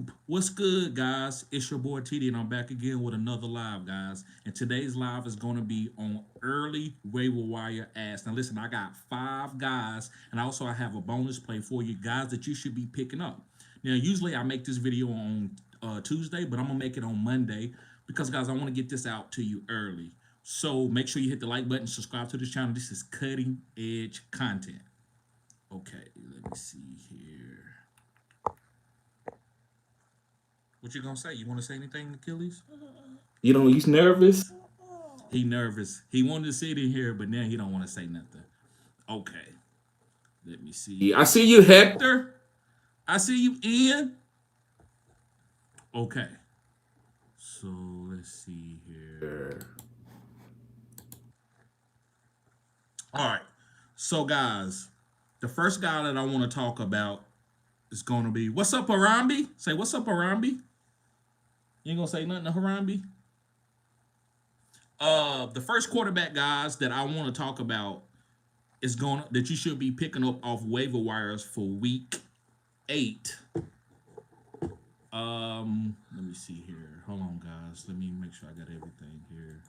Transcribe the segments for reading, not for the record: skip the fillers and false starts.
YouTube, what's good, guys? It's your boy TD, and I'm back again with another live, guys. And today's live is going to be on early waiver wire ads. Now, listen, I got 5 guys, and also I have a bonus play for you guys that you should be picking up. Now, usually I make this video on Tuesday, but I'm gonna make it on Monday because, guys, I want to get this out to you early. So make sure you hit the like button, subscribe to this channel. This is cutting edge content. Okay, let me see here. What you gonna say? You want to say anything, Achilles? You know, he's nervous. He nervous. He wanted to sit in here, but now he don't want to say nothing. Okay, let me see. I see you, Hector. I see you, Ian. Okay, so let's see here. All right, so guys, the first guy that I want to talk about is gonna be what's up, Harambe? Say what's up, Harambe. You ain't gonna say nothing to Harambe? The first quarterback, guys, that I want to talk about is going that you should be picking up off waiver wires for week 8. Let me see here. Hold on, guys. Let me make sure I got everything here.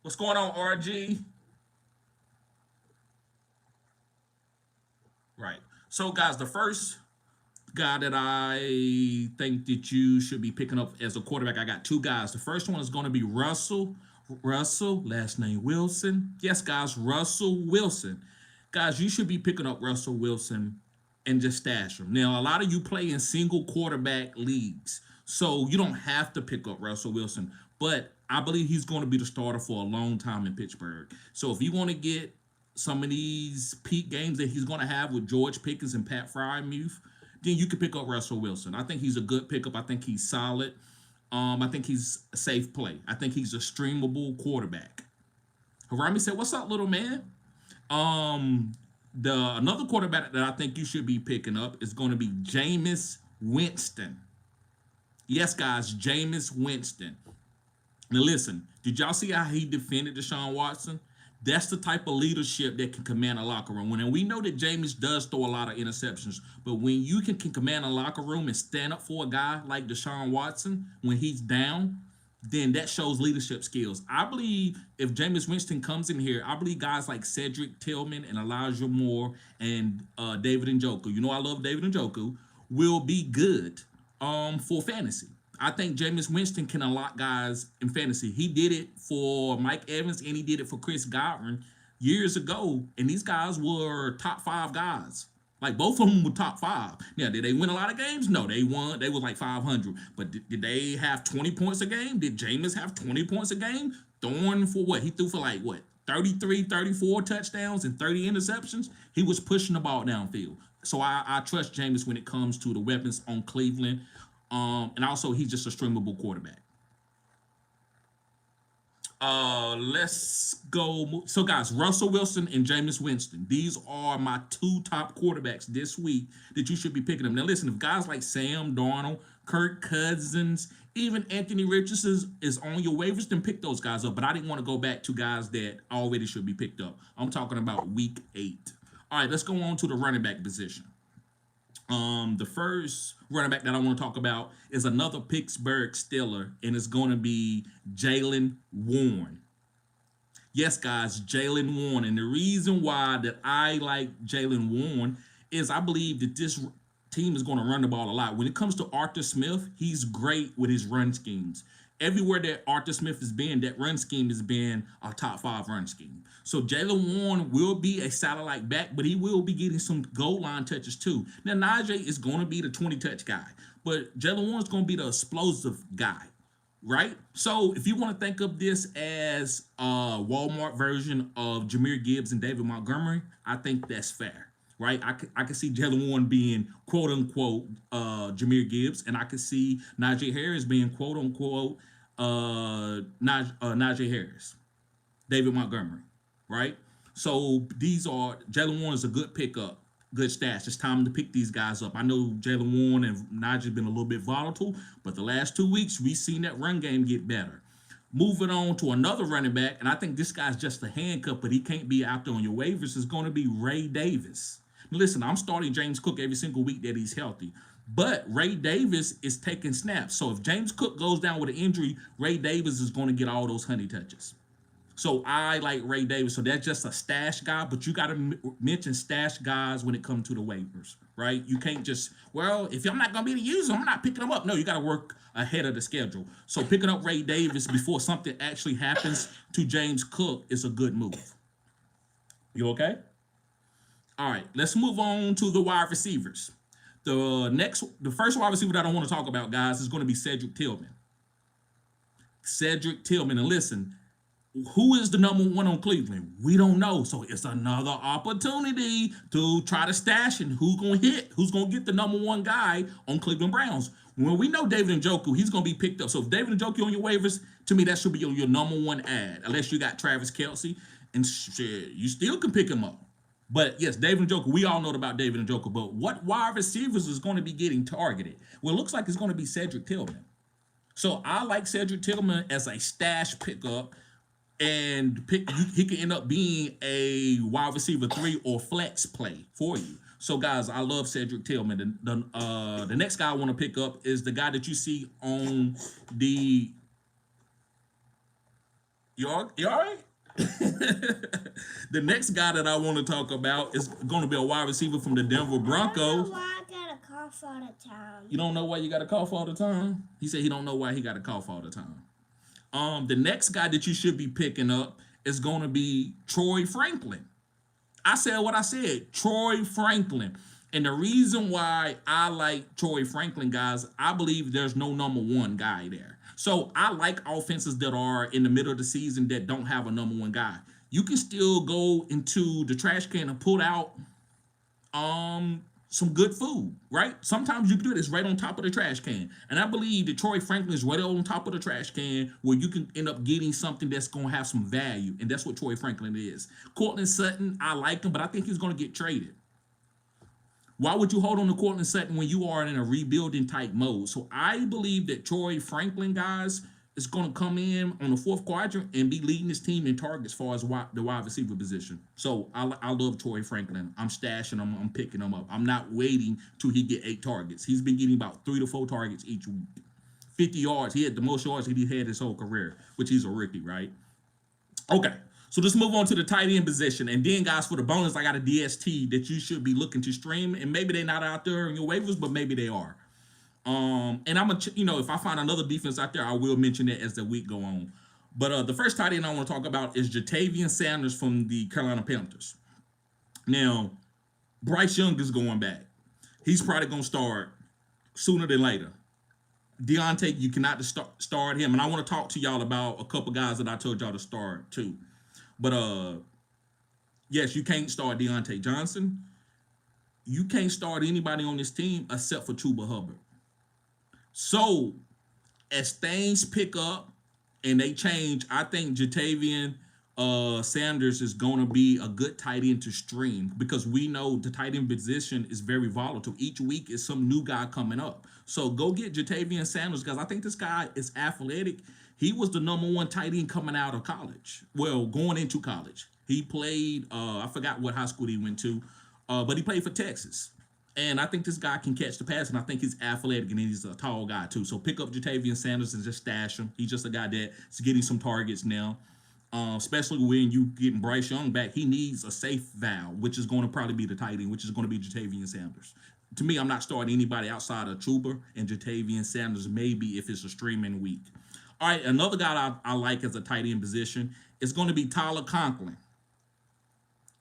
What's going on, RG? Right. So, guys, the first guy that I think that you should be picking up as a quarterback, I got 2 guys. The first one is going to be Russell, last name Wilson. Yes, guys, Russell Wilson. Guys, you should be picking up Russell Wilson and just stash him. Now, a lot of you play in single quarterback leagues, so you don't have to pick up Russell Wilson, but I believe he's going to be the starter for a long time in Pittsburgh. So if you want to get some of these peak games that he's going to have with George Pickens and Pat Frymuth, then you can pick up Russell Wilson. I think he's a good pickup. I think he's solid. I think he's a safe play. I think he's a streamable quarterback. Harami said, "What's up, little man?" Another quarterback that I think you should be picking up is going to be Jameis Winston. Yes, guys, Jameis Winston. Now, listen, did y'all see how he defended Deshaun Watson? That's the type of leadership that can command a locker room. And we know that Jameis does throw a lot of interceptions, but when you can command a locker room and stand up for a guy like Deshaun Watson when he's down, then that shows leadership skills. I believe if Jameis Winston comes in here, I believe guys like Cedric Tillman and Elijah Moore and David Njoku, you know I love David Njoku, will be good for fantasy. I think Jameis Winston can unlock guys in fantasy. He did it for Mike Evans and he did it for Chris Godwin years ago, and these guys were top 5 guys. Like, both of them were top 5. Now, did they win a lot of games? No, they won. They was like 500. But did they have 20 points a game? Did Jameis have 20 points a game? Throwing for what? He threw for like, what, 33, 34 touchdowns and 30 interceptions? He was pushing the ball downfield. So I trust Jameis when it comes to the weapons on Cleveland. And also, he's just a streamable quarterback. Let's go. So, guys, Russell Wilson and Jameis Winston. These are my 2 top quarterbacks this week that you should be picking up. Now, listen, if guys like Sam Darnold, Kirk Cousins, even Anthony Richardson is on your waivers, then pick those guys up. But I didn't want to go back to guys that already should be picked up. I'm talking about week 8. All right, let's go on to the running back position. The first running back that I want to talk about is another Pittsburgh Steeler, and it's going to be Jaylen Warren. Yes, guys, Jaylen Warren. And the reason why that I like Jaylen Warren is I believe that this team is going to run the ball a lot. When it comes to Arthur Smith, he's great with his run schemes. Everywhere that Arthur Smith has been, that run scheme has been a top 5 run scheme. So Jaylen Warren will be a satellite back, but he will be getting some goal line touches too. Now, Najee is going to be the 20-touch guy, but Jaylen Warren is going to be the explosive guy, right? So if you want to think of this as a Walmart version of Jahmyr Gibbs and David Montgomery, I think that's fair. Right, I can see Jaylen Warren being quote unquote Jahmyr Gibbs, and I can see Najee Harris being quote unquote Najee Harris, David Montgomery. Right, so these are Jaylen Warren is a good pickup, good stash. It's time to pick these guys up. I know Jaylen Warren and Najee been a little bit volatile, but the last 2 weeks we've seen that run game get better. Moving on to another running back, and I think this guy's just a handcuff, but he can't be out there on your waivers, is going to be Ray Davis. Listen, I'm starting James Cook every single week that he's healthy. But Ray Davis is taking snaps. So if James Cook goes down with an injury, Ray Davis is going to get all those honey touches. So I like Ray Davis. So that's just a stash guy, but you got to mention stash guys when it comes to the waivers, right? You can't just, well, if I'm not going to be able to use them, I'm not picking them up. No, you got to work ahead of the schedule. So picking up Ray Davis before something actually happens to James Cook is a good move. You okay? All right, let's move on to the wide receivers. The first wide receiver that I want to talk about, guys, is going to be Cedric Tillman. Cedric Tillman, and listen, who is the number one on Cleveland? We don't know. So it's another opportunity to try to stash and who's going to hit, who's going to get the number one guy on Cleveland Browns. When we know David Njoku, he's going to be picked up. So if David Njoku on your waivers, to me, that should be your number one ad, unless you got Travis Kelce. And shit, you still can pick him up. But yes, David Njoku, we all know about David Njoku. But what wide receivers is going to be getting targeted? Well, it looks like it's going to be Cedric Tillman. So I like Cedric Tillman as a stash pickup. And he can end up being a wide receiver 3 or flex play for you. So, guys, I love Cedric Tillman. The next guy I want to pick up is the guy that you see on the... You all right? The next guy that I want to talk about is going to be a wide receiver from the Denver Broncos. I don't know why I got a cough all the time. You don't know why you got a cough all the time? He said he don't know why he got a cough all the time. The next guy that you should be picking up is going to be Troy Franklin. I said what I said, Troy Franklin. And the reason why I like Troy Franklin, guys, I believe there's no number one guy there. So I like offenses that are in the middle of the season that don't have a number one guy. You can still go into the trash can and pull out some good food, right? Sometimes you can do it. It's right on top of the trash can. And I believe that Troy Franklin is right on top of the trash can where you can end up getting something that's going to have some value. And that's what Troy Franklin is. Courtland Sutton, I like him, but I think he's going to get traded. Why would you hold on to Courtland Sutton when you are in a rebuilding type mode? So I believe that Troy Franklin, guys, is going to come in on the fourth quadrant and be leading his team in targets as far as the wide receiver position. So I love Troy Franklin. I'm stashing him. I'm picking him up. I'm not waiting till he get 8 targets. He's been getting about 3 to 4 targets each week. 50 yards. He had the most yards he had his whole career, which he's a rookie, right? Okay. So let's move on to the tight end position. And then, guys, for the bonus, I got a DST that you should be looking to stream. And maybe they're not out there in your waivers, but maybe they are. And I'm gonna, if I find another defense out there, I will mention it as the week go on. But the first tight end I want to talk about is Jatavian Sanders from the Carolina Panthers. Now, Bryce Young is going back. He's probably gonna start sooner than later. Deontay, you cannot start him, and I want to talk to y'all about a couple guys that I told y'all to start too. But yes, you can't start Deontay Johnson. You can't start anybody on this team except for Chuba Hubbard. So, as things pick up and they change, I think Jatavian Sanders is going to be a good tight end to stream because we know the tight end position is very volatile. Each week is some new guy coming up. So, go get Jatavian Sanders because I think this guy is athletic. He was the number one tight end coming out of college. Well, going into college. He played, I forgot what high school he went to, but he played for Texas. And I think this guy can catch the pass, and I think he's athletic, and he's a tall guy, too. So pick up Jatavian Sanders and just stash him. He's just a guy that's getting some targets now, especially when you getting Bryce Young back. He needs a safe valve, which is going to probably be the tight end, which is going to be Jatavian Sanders. To me, I'm not starting anybody outside of Chuba and Jatavian Sanders, maybe if it's a streaming week. All right, another guy I like as a tight end position is going to be Tyler Conklin.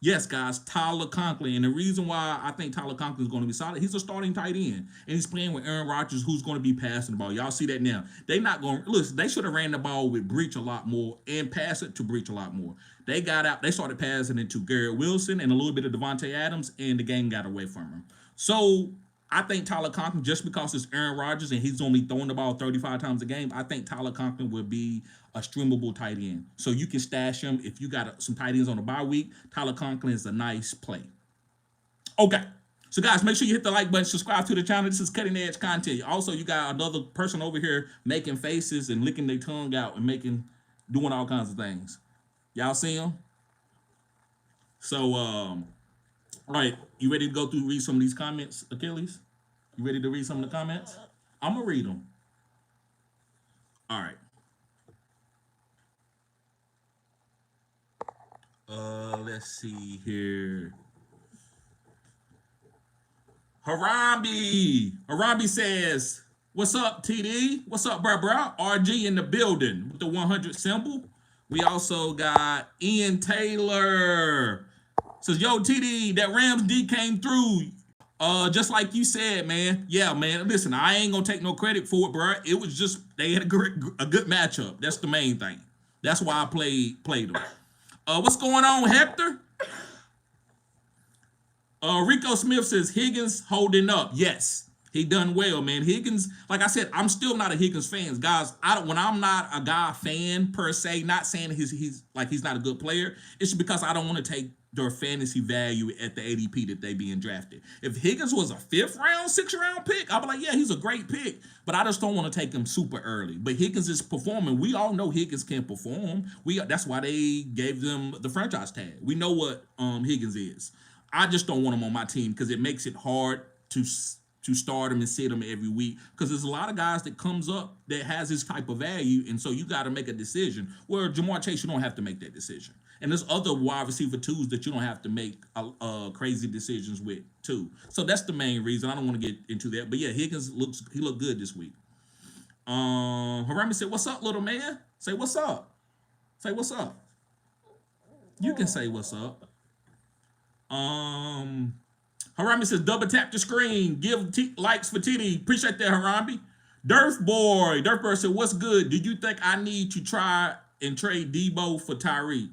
Yes, guys, Tyler Conklin. And the reason why I think Tyler Conklin is going to be solid, he's a starting tight end. And he's playing with Aaron Rodgers, who's going to be passing the ball. Y'all see that now. They're not going to, listen, they should have ran the ball with Breach a lot more and pass it to Breach a lot more. They got out, they started passing it to Garrett Wilson and a little bit of Devontae Adams, and the game got away from him. So I think Tyler Conklin, just because it's Aaron Rodgers and he's only throwing the ball 35 times a game, I think Tyler Conklin will be a streamable tight end. So you can stash him. If you got some tight ends on the bye week, Tyler Conklin is a nice play. Okay. So, guys, make sure you hit the like button, subscribe to the channel. This is cutting edge content. Also, you got another person over here making faces and licking their tongue out and making doing all kinds of things. Y'all see him? So, all right, you ready to go through read some of these comments, Achilles? You ready to read some of the comments? I'm gonna read them. All right. Let's see here. Harambe says, "What's up, TD? What's up, bruh? RG in the building with the 100 symbol." We also got Ian Taylor. Says, "Yo, TD, that Rams D came through. Just like you said, man. Yeah, man. Listen, I ain't gonna take no credit for it, bro. It was just they had a good matchup. That's the main thing. That's why I played them. What's going on, Hector? Rico Smith says Higgins holding up. Yes, he done well, man. Higgins, like I said, I'm still not a Higgins fan, guys. When I'm not a guy fan per se, not saying he's not a good player. It's because I don't want to take their fantasy value at the ADP that they being drafted. If Higgins was a 5th round, 6th round pick, I'd be like, yeah, he's a great pick, but I just don't want to take him super early. But Higgins is performing. We all know Higgins can perform. That's why they gave them the franchise tag. We know what Higgins is. I just don't want him on my team because it makes it hard to start him and sit him every week, because there's a lot of guys that comes up that has this type of value, and so you got to make a decision. Where Jamar Chase, you don't have to make that decision, and there's other wide receiver twos that you don't have to make crazy decisions with too. So that's the main reason. I don't want to get into that, but yeah, Higgins looked good this week. Harambe said, "What's up, little man? Say what's up. Say what's up. You can say what's up." Harambe says, "Double tap the screen. Give likes for TD. Appreciate that, Harambe." Durf said, "What's good? Do you think I need to try and trade Debo for Tyreek?"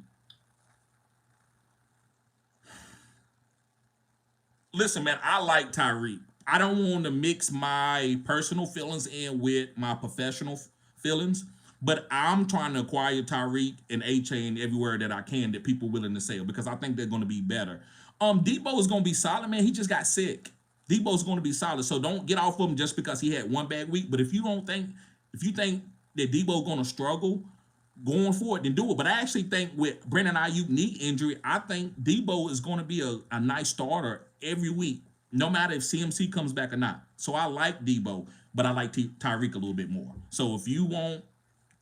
Listen, man, I like Tyreek. I don't want to mix my personal feelings in with my professional feelings, but I'm trying to acquire Tyreek and A-Chain everywhere that I can that people willing to sell, because I think they're going to be better. Debo is going to be solid, man. He just got sick. Debo's going to be solid, so don't get off of him just because he had one bad week. But if you think that Debo's going to struggle going forward, then do it. But I actually think with Brandon Ayuk knee injury, I think Debo is going to be a nice starter every week, no matter if CMC comes back or not. So I like Debo, but I like Tyreek a little bit more. So if you want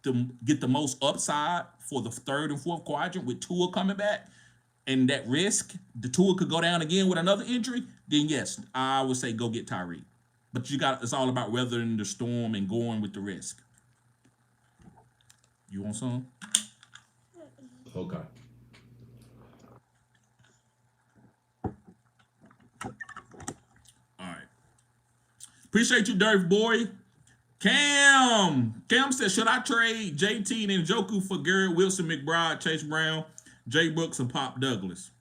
to get the most upside for the 3rd and 4th quadrant with Tua coming back, and that risk, the Tua could go down again with another injury, then yes, I would say go get Tyreek. But it's all about weathering the storm and going with the risk. You want some? Okay. All right. Appreciate you, Durf boy. Cam says, "Should I trade JT and Njoku for Garrett Wilson, McBride, Chase Brown, Jay Brooks, and Pop Douglas?"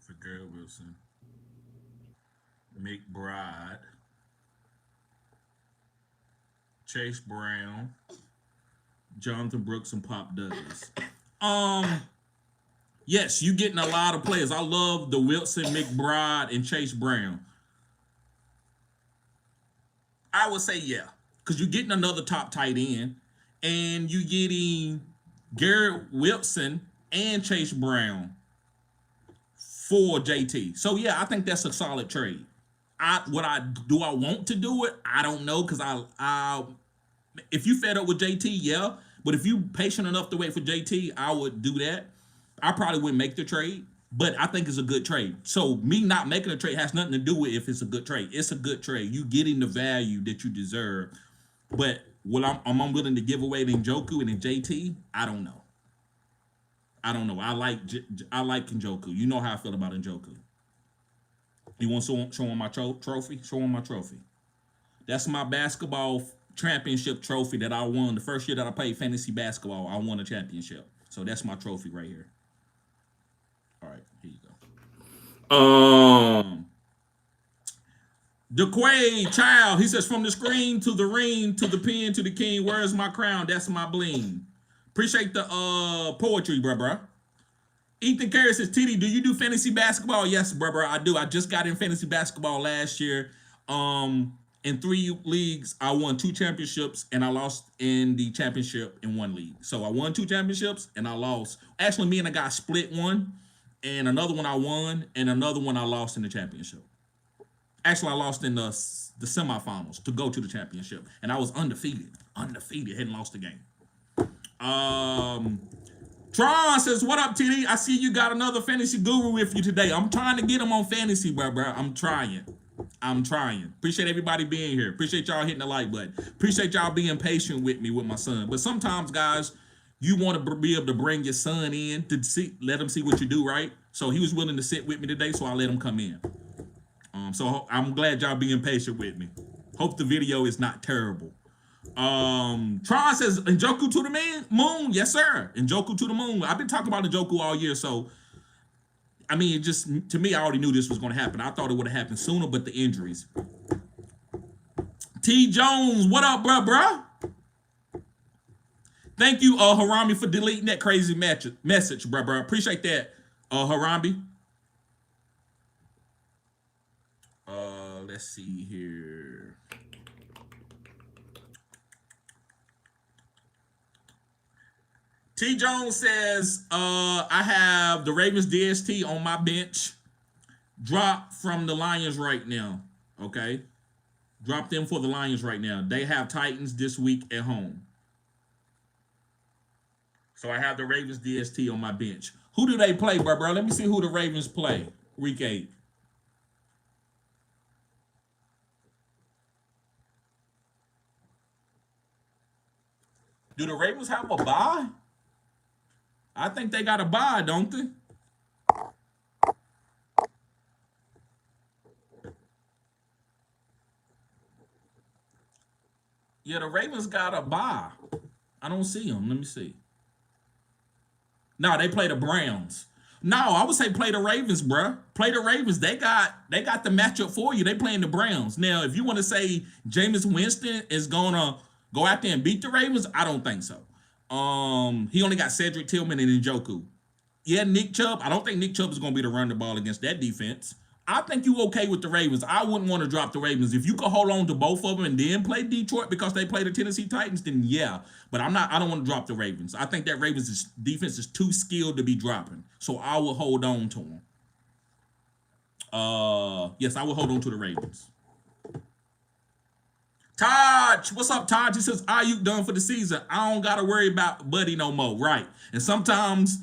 For Garrett Wilson, McBride, Chase Brown, Jonathan Brooks, and Pop Douglas. Yes, you getting a lot of players. I love the Wilson, McBride, and Chase Brown. I would say yeah, because you're getting another top tight end, and you're getting Garrett Wilson and Chase Brown for JT. So yeah, I think that's a solid trade. I want to do it? I don't know, because I if you fed up with JT, yeah. But if you patient enough to wait for JT, I would do that. I probably wouldn't make the trade, but I think it's a good trade. So me not making a trade has nothing to do with if it's a good trade. It's a good trade. You getting the value that you deserve. But what I'm willing to give away to Njoku and JT, I don't know. I like Njoku. You know how I feel about Njoku. You want to show him my trophy? Show him my trophy. That's my basketball championship trophy that I won the first year that I played fantasy basketball. I won a championship. So that's my trophy right here. All right, here you go. DeQuay Child, he says, "From the screen to the ring to the pen to the king, where's my crown? That's my bling." Appreciate the poetry, bruh. Ethan Carey says, "TD, do you do fantasy basketball?" Yes, bruh, I do. I just got in fantasy basketball last year. In 3 leagues, I won 2 championships and I lost in the championship in 1 league. So I won 2 championships and I lost. Actually, me and a guy split one, and another one I won, and another one I lost in the championship. Actually, I lost in the semifinals to go to the championship, and I was undefeated, hadn't lost a game. Tron says, "What up, TD? I see you got another fantasy guru with you today. I'm trying to get him on fantasy, bro. I'm trying. Appreciate everybody being here. Appreciate y'all hitting the like button. Appreciate y'all being patient with me with my son. But sometimes, guys, you want to be able to bring your son in to let him see what you do, right? So he was willing to sit with me today, so I let him come in. So I'm glad y'all being patient with me. Hope the video is not terrible. Tron says, Njoku to the moon. Yes, sir. Njoku to the moon. I've been talking about Njoku all year, so I mean, it just, to me, I already knew this was going to happen. I thought it would have happened sooner, but the injuries. T. Jones, what up, bruh? Thank you, Harambe, for deleting that crazy message, bruh. Appreciate that, Harambe. Let's see here. T. Jones says, I have the Ravens DST on my bench. Drop from the Lions right now. Okay? Drop them for the Lions right now. They have Titans this week at home. So I have the Ravens DST on my bench. Who do they play, bro? Let me see who the Ravens play. Week 8. Do the Ravens have a bye? I think they got a bye, don't they? Yeah, the Ravens got a bye. I don't see them. Let me see. No, they play the Browns. No, I would say play the Ravens, bruh. Play the Ravens. They got the matchup for you. They playing the Browns. Now, if you want to say Jameis Winston is gonna go out there and beat the Ravens, I don't think so. He only got Cedric Tillman and Njoku. Yeah, Nick Chubb. I don't think Nick Chubb is gonna be to run the ball against that defense. I think you okay with the Ravens. I wouldn't want to drop the Ravens. If you could hold on to both of them and then play Detroit because they play the Tennessee Titans, then yeah. But I don't want to drop the Ravens. I think that Ravens' defense is too skilled to be dropping. So I will hold on to them. Yes, I will hold on to the Ravens. Taj, what's up, Taj? He says, Ayuk done for the season. I don't got to worry about Buddy no more. Right. And sometimes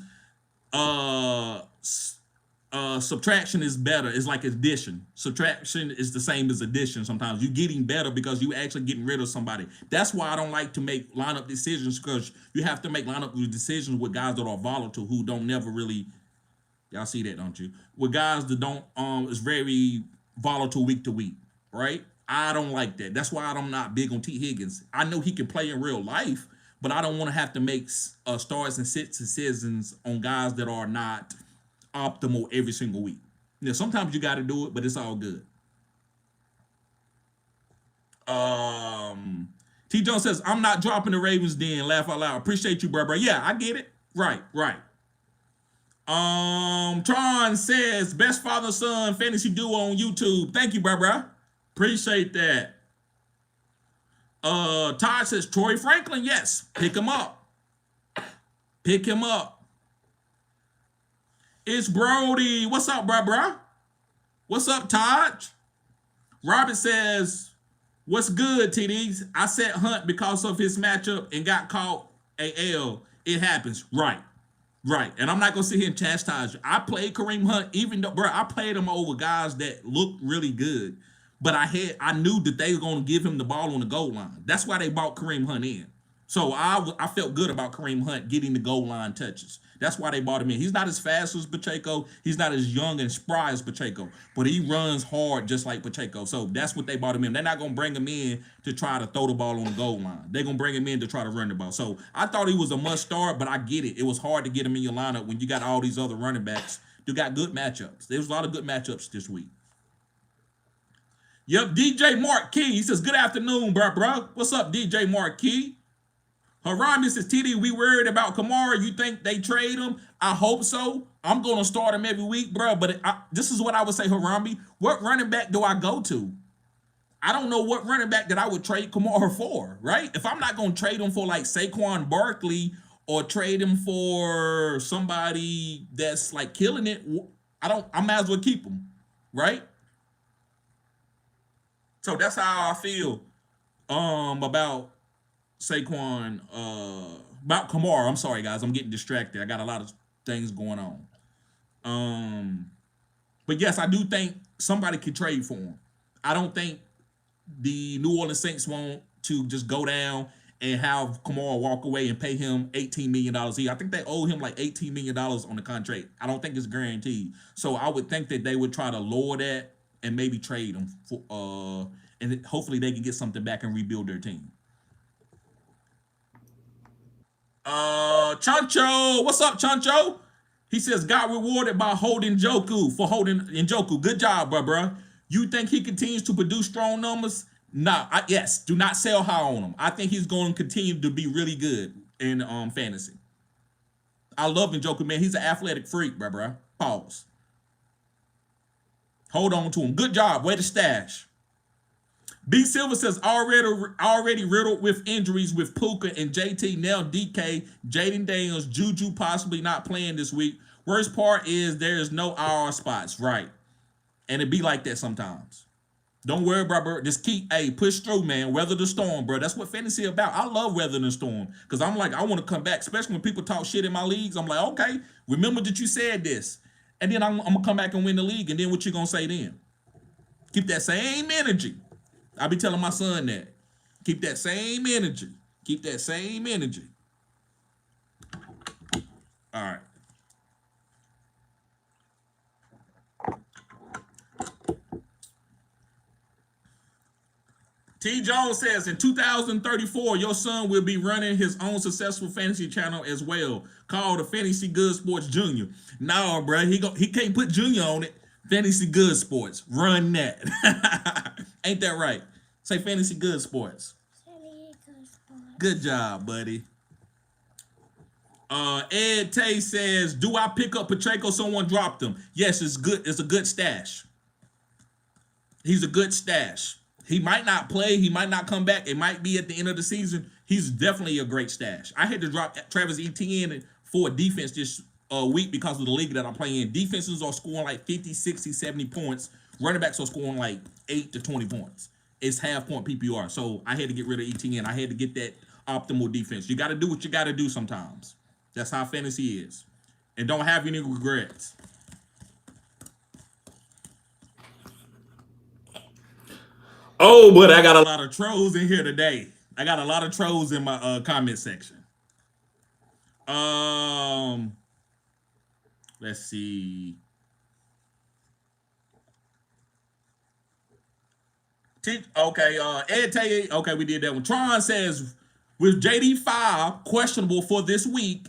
subtraction is better. It's like addition. Subtraction is the same as addition. Sometimes you're getting better because you actually getting rid of somebody. That's why I don't like to make lineup decisions, because you have to make lineup decisions with guys that are volatile, who don't never really, y'all see that, don't you? With guys that don't, is very volatile week to week, right? I don't like that. That's why I'm not big on T. Higgins. I know he can play in real life, but I don't want to have to make starts and sits and decisions on guys that are not optimal every single week. Now, sometimes you got to do it, but it's all good. T. Jones says, I'm not dropping the Ravens den. Laugh out loud. Appreciate you, bro. Yeah, I get it. Right. Tron says, best father-son fantasy duo on YouTube. Thank you, bro. Appreciate that. Todd says, Troy Franklin. Yes, pick him up. It's Brody. What's up, bro? What's up, Todd? Robert says, what's good, TDs? I set Hunt because of his matchup and got caught a L. It happens. Right. And I'm not going to sit here and chastise you. I played Kareem Hunt, even though, I played him over guys that looked really good. But I knew that they were going to give him the ball on the goal line. That's why they brought Kareem Hunt in. So I felt good about Kareem Hunt getting the goal line touches. That's why they brought him in. He's not as fast as Pacheco. He's not as young and spry as Pacheco. But he runs hard just like Pacheco. So that's what they brought him in. They're not going to bring him in to try to throw the ball on the goal line. They're going to bring him in to try to run the ball. So I thought he was a must start, but I get it. It was hard to get him in your lineup when you got all these other running backs. You got good matchups. There was a lot of good matchups this week. Yep, DJ Marquis. He says, good afternoon, bro. What's up, DJ Marquis? Harambe says, TD, we worried about Kamara. You think they trade him? I hope so. I'm going to start him every week, bro. But this is what I would say, Harambe. What running back do I go to? I don't know what running back that I would trade Kamara for, right? If I'm not going to trade him for like Saquon Barkley or trade him for somebody that's like killing it, I might as well keep him, right? So that's how I feel about Saquon, about Kamara. I'm sorry, guys. I'm getting distracted. I got a lot of things going on. But yes, I do think somebody could trade for him. I don't think the New Orleans Saints want to just go down and have Kamara walk away and pay him $18 million a year. I think they owe him like $18 million on the contract. I don't think it's guaranteed. So I would think that they would try to lower that and maybe trade him for, and hopefully they can get something back and rebuild their team. Chancho, what's up, Chancho? He says, got rewarded by holding Njoku for holding Njoku. Good job, bro. You think he continues to produce strong numbers? Nah, yes. Do not sell high on him. I think he's going to continue to be really good in fantasy. I love Njoku, man. He's an athletic freak, bro. Pause. Hold on to him. Good job. Way to stash. B Silver says already riddled with injuries with Puka and JT, now DK, Jaden Daniels, Juju possibly not playing this week. Worst part is there is no IR spots, right? And it be like that sometimes. Don't worry, bro. Just push through, man. Weather the storm, bro. That's what fantasy about. I love weathering the storm because I'm like, I want to come back, especially when people talk shit in my leagues. I'm like, okay, remember that you said this. And then I'm going to come back and win the league. And then what you going to say then? Keep that same energy. I be telling my son that. Keep that same energy. Keep that same energy. All right. T. Jones says, in 2034, your son will be running his own successful fantasy channel as well, called the Fantasy Good Sports Junior. No, bro, he can't put Junior on it. Fantasy Good Sports. Run that. Ain't that right? Say Fantasy Good Sports. Good job, buddy. Ed Tay says, do I pick up Pacheco? Someone dropped him. Yes, it's good. It's a good stash. He's a good stash. He might not play. He might not come back. It might be at the end of the season. He's definitely a great stash. I had to drop Travis Etienne for a defense this week because of the league that I'm playing in. Defenses are scoring like 50, 60, 70 points. Running backs are scoring like 8 to 20 points. It's half-point PPR. So I had to get rid of Etienne. I had to get that optimal defense. You got to do what you got to do sometimes. That's how fantasy is. And don't have any regrets. Oh, but I got a lot of trolls in here today. I got a lot of trolls in my comment section. Let's see. Okay, Ed Tay, okay, we did that one. Tron says, with JD5 questionable for this week,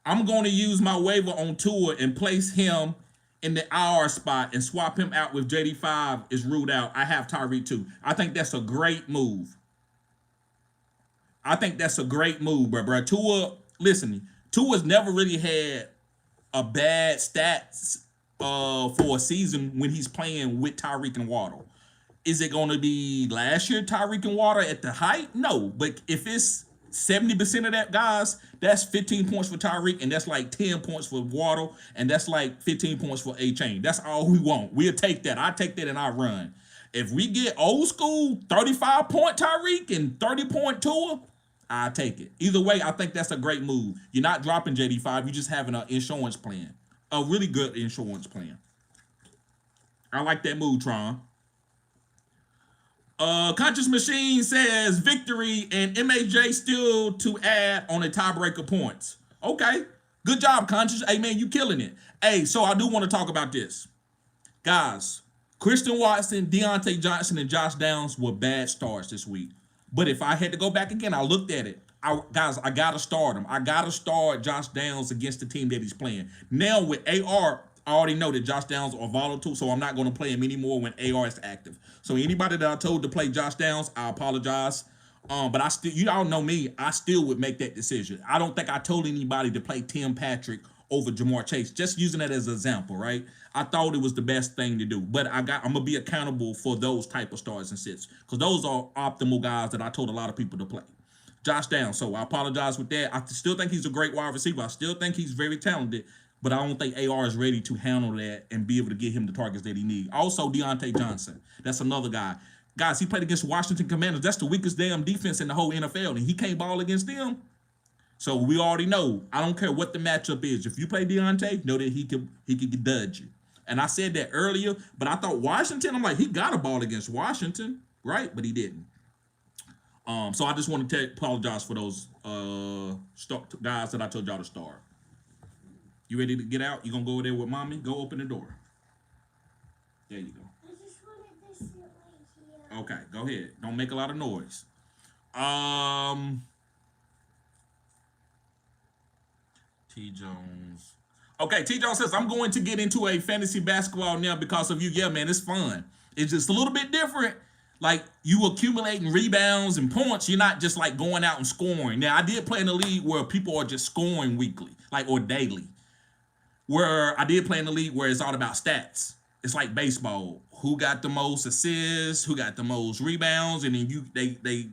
I'm going to use my waiver on Tua and place him in the IR spot and swap him out with JD5 is ruled out. I have Tyreek too. I think that's a great move. I think that's a great move, bro. Tua, listen, Tua's never really had a bad stats for a season when he's playing with Tyreek and Waddle. Is it going to be last year Tyreek and Waddle at the height? No, but if it's 70% of that, guys, that's 15 points for Tyreek, and that's like 10 points for Waddle, and that's like 15 points for A-Chain. That's all we want. We'll take that. I take that and I run. If we get old school 35-point Tyreek and 30-point Tua, I take it. Either way, I think that's a great move. You're not dropping JD5. You're just having an insurance plan. A really good insurance plan. I like that move, Tron. Conscious Machine says victory and MAJ still to add on the tiebreaker points. Okay. Good job, Conscious. Hey, man, you killing it. Hey, so I do want to talk about this. Guys, Christian Watson, Deontay Johnson, and Josh Downs were bad starts this week. But if I had to go back again, I looked at it. Guys, I got to start him. I got to start Josh Downs against the team that he's playing. Now with AR, I already know that Josh Downs are volatile, so I'm not going to play him anymore when AR is active. So anybody that I told to play Josh Downs, I apologize. But I still, you all know me, I still would make that decision. I don't think I told anybody to play Tim Patrick over Jamar Chase. Just using that as an example, right? I thought it was the best thing to do, but I'm gonna be accountable for those type of starts and sits because those are optimal guys that I told a lot of people to play. Josh Downs. So I apologize with that. I still think he's a great wide receiver. I still think he's very talented, but I don't think AR is ready to handle that and be able to get him the targets that he needs. Also, Deontay Johnson. That's another guy. Guys, he played against Washington Commanders. That's the weakest damn defense in the whole NFL, and he can't ball against them. So we already know. I don't care what the matchup is. If you play Deontay, know that he could dodge you. And I said that earlier, but I thought Washington, I'm like, he got a ball against Washington, right? But he didn't. So I just want to apologize for those guys that I told y'all to start. You ready to get out? You gonna go over there with mommy? Go open the door. There you go. I just wanted to sit right here. Okay, go ahead. Don't make a lot of noise. T. Jones. Okay, T. Jones says, I'm going to get into a fantasy basketball now because of you. Yeah, man, it's fun. It's just a little bit different. Like, you accumulating rebounds and points. You're not just, like, going out and scoring. Now, I did play in a league where people are just scoring weekly, like, or daily. Where I did play in the league where it's all about stats. It's like baseball. Who got the most assists? Who got the most rebounds? And then they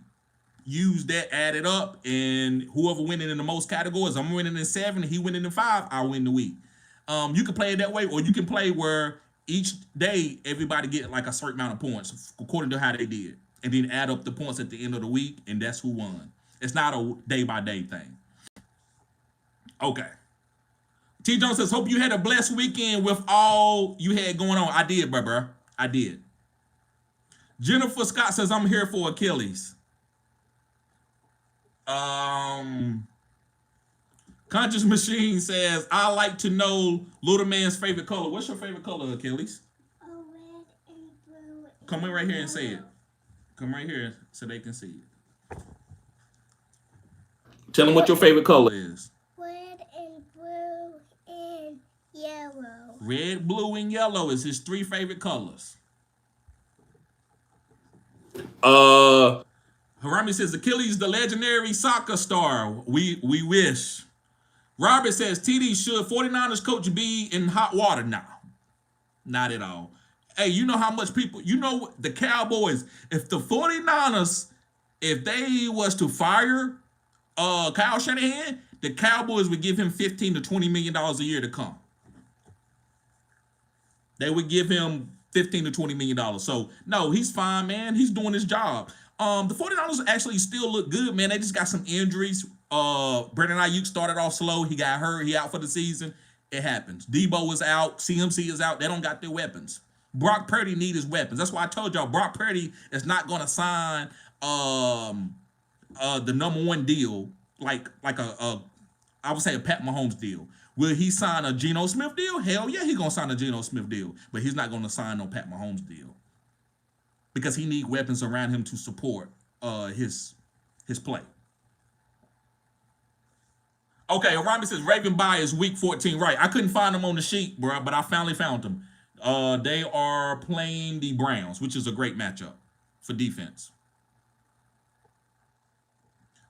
use that, add it up, and whoever winning in the most categories, I'm winning in 7, he winning in 5, I win the week. You can play it that way, or you can play where each day everybody get like a certain amount of points according to how they did, and then add up the points at the end of the week, and that's who won. It's not a day-by-day thing. Okay. T. Jones says, hope you had a blessed weekend with all you had going on. I did, bruh. I did. Jennifer Scott says, I'm here for Achilles. Conscious Machine says, I like to know little man's favorite color. What's your favorite color, Achilles? Red and blue. Come in right here and say it. Come right here so they can see it. Tell them what your favorite color is. Red and blue and yellow. Red, blue, and yellow is his 3 favorite colors. Harami says, Achilles, the legendary soccer star. We wish. Robert says, TD, should 49ers coach be in hot water? Nah, not at all. Hey, you know how much people, you know the Cowboys, if the 49ers, if they was to fire Kyle Shanahan, the Cowboys would give him $15 to $20 million a year to come. They would give him $15 to $20 million. So, no, he's fine, man. He's doing his job. The 49ers actually still look good, man. They just got some injuries. Brandon Ayuk started off slow. He got hurt. He out for the season. It happens. Debo is out. CMC is out. They don't got their weapons. Brock Purdy need his weapons. That's why I told y'all Brock Purdy is not going to sign the #1 deal like I would say a Pat Mahomes deal. Will he sign a Geno Smith deal? Hell yeah, he's going to sign a Geno Smith deal. But he's not going to sign no Pat Mahomes deal. Because he need weapons around him to support his play. Okay, Rami says Raven bye is week 14. Right, I couldn't find them on the sheet, bro, but I finally found them. They are playing the Browns, which is a great matchup for defense.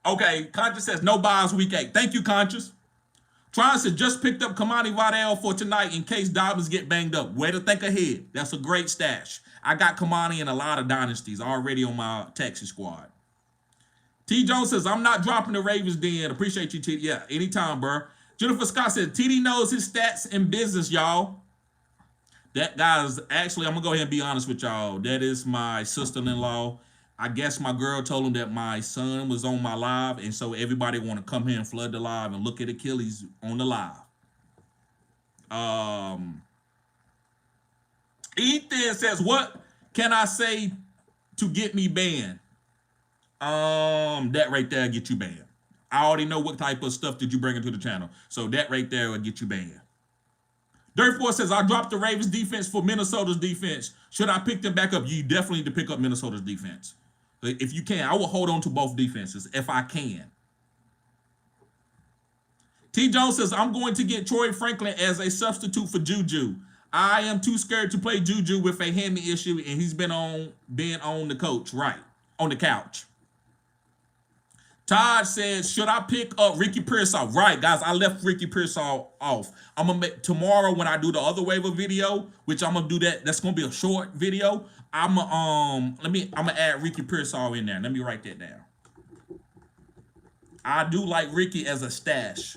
Okay, Conscious says no buys week 8. Thank you, Conscious. Trying says just picked up Kamani Vidal for tonight in case Dobbins get banged up. Way to think ahead. That's a great stash. I got Kamani in a lot of dynasties already on my Texas squad. T. Jones says, I'm not dropping the Ravens den. Appreciate you, T. Yeah, anytime, bro. Jennifer Scott says, TD knows his stats in business, y'all. That guy's actually, I'm going to go ahead and be honest with y'all. That is my sister-in-law. I guess my girl told him that my son was on my live, and so everybody want to come here and flood the live and look at Achilles on the live. Ethan says, what can I say to get me banned? That right there get you banned. I already know what type of stuff did you bring into the channel. So that right there will get you banned. Dirt Force says, I dropped the Ravens defense for Minnesota's defense. Should I pick them back up? You definitely need to pick up Minnesota's defense. If you can, I will hold on to both defenses if I can. T. Jones says, I'm going to get Troy Franklin as a substitute for Juju. I am too scared to play Juju with a hammy issue, and he's been on the coach, right, on the couch. Todd says, should I pick up Ricky Pearsall? Right, guys, I left Ricky Pearsall off. I'm gonna make tomorrow when I do the other waiver video, which I'm gonna do that's gonna be a short video. I'm gonna add Ricky Pearsall in there. Let me write that down. I do like Ricky as a stash,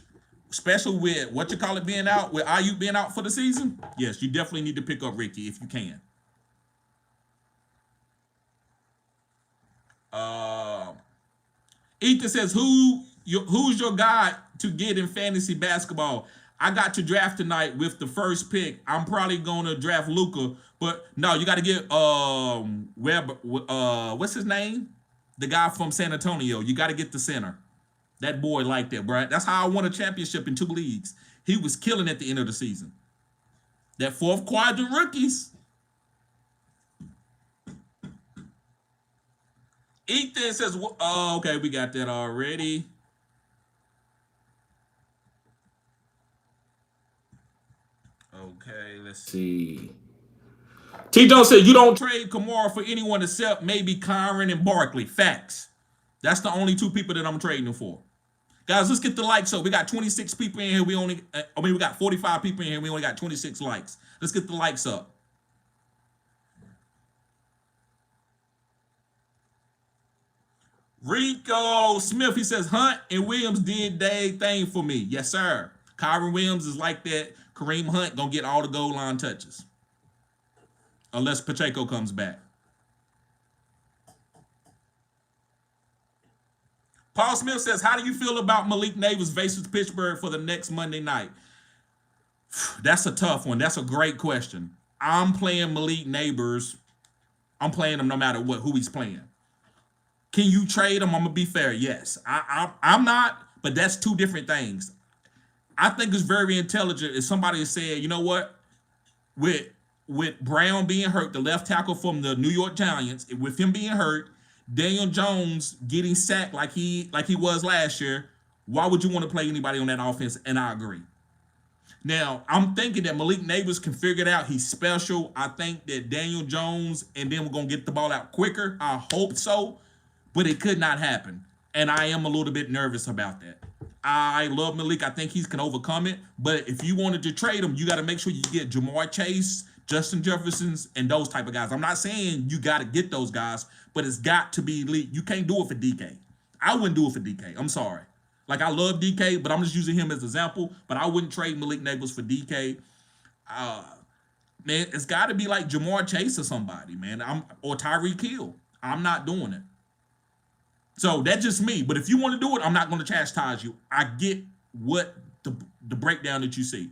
especially with what you call it being out, with IU being out for the season. Yes, you definitely need to pick up Ricky if you can. Ethan says, who's your guy to get in fantasy basketball? I got to draft tonight with the first pick. I'm probably gonna draft Luka, but no, you got to get Weber. What's his name? The guy from San Antonio. You got to get the center. That boy like that, bro. That's how I won a championship in 2 leagues. He was killing at the end of the season. That fourth quadrant rookies. Ethan says, oh, okay, we got that already. Okay, let's see. T-Joe said, you don't trade Kamara for anyone except maybe Kyron and Barkley. Facts. That's the only 2 people that I'm trading him for. Guys, let's get the likes up. We got 26 people in here. We got 45 people in here. We only got 26 likes. Let's get the likes up. Rico Smith, he says, Hunt and Williams did their thing for me. Yes, sir. Kyron Williams is like that. Kareem Hunt gonna get all the goal line touches. Unless Pacheco comes back. Paul Smith says, how do you feel about Malik Neighbors versus Pittsburgh for the next Monday night? That's a tough one. That's a great question. I'm playing Malik Neighbors. I'm playing him no matter who he's playing. Can you trade him? I'm gonna be fair. Yes, I'm not, but that's 2 different things. I think it's very intelligent if somebody said, you know what, with Brown being hurt, the left tackle from the New York Giants, with him being hurt, Daniel Jones getting sacked like he was last year, why would you want to play anybody on that offense? And I agree. Now, I'm thinking that Malik Neighbors can figure it out. He's special. I think that Daniel Jones and then we're going to get the ball out quicker. I hope so. But it could not happen. And I am a little bit nervous about that. I love Malik. I think he can overcome it. But if you wanted to trade him, you got to make sure you get Jamar Chase, Justin Jeffersons, and those type of guys. I'm not saying you got to get those guys, but it's got to be elite. You can't do it for DK. I wouldn't do it for DK. I'm sorry. Like, I love DK, but I'm just using him as an example. But I wouldn't trade Malik Neighbors for DK. Man, it's got to be like Jamar Chase or somebody, man. Or Tyreek Hill. I'm not doing it. So that's just me. But if you want to do it, I'm not going to chastise you. I get what the breakdown that you see.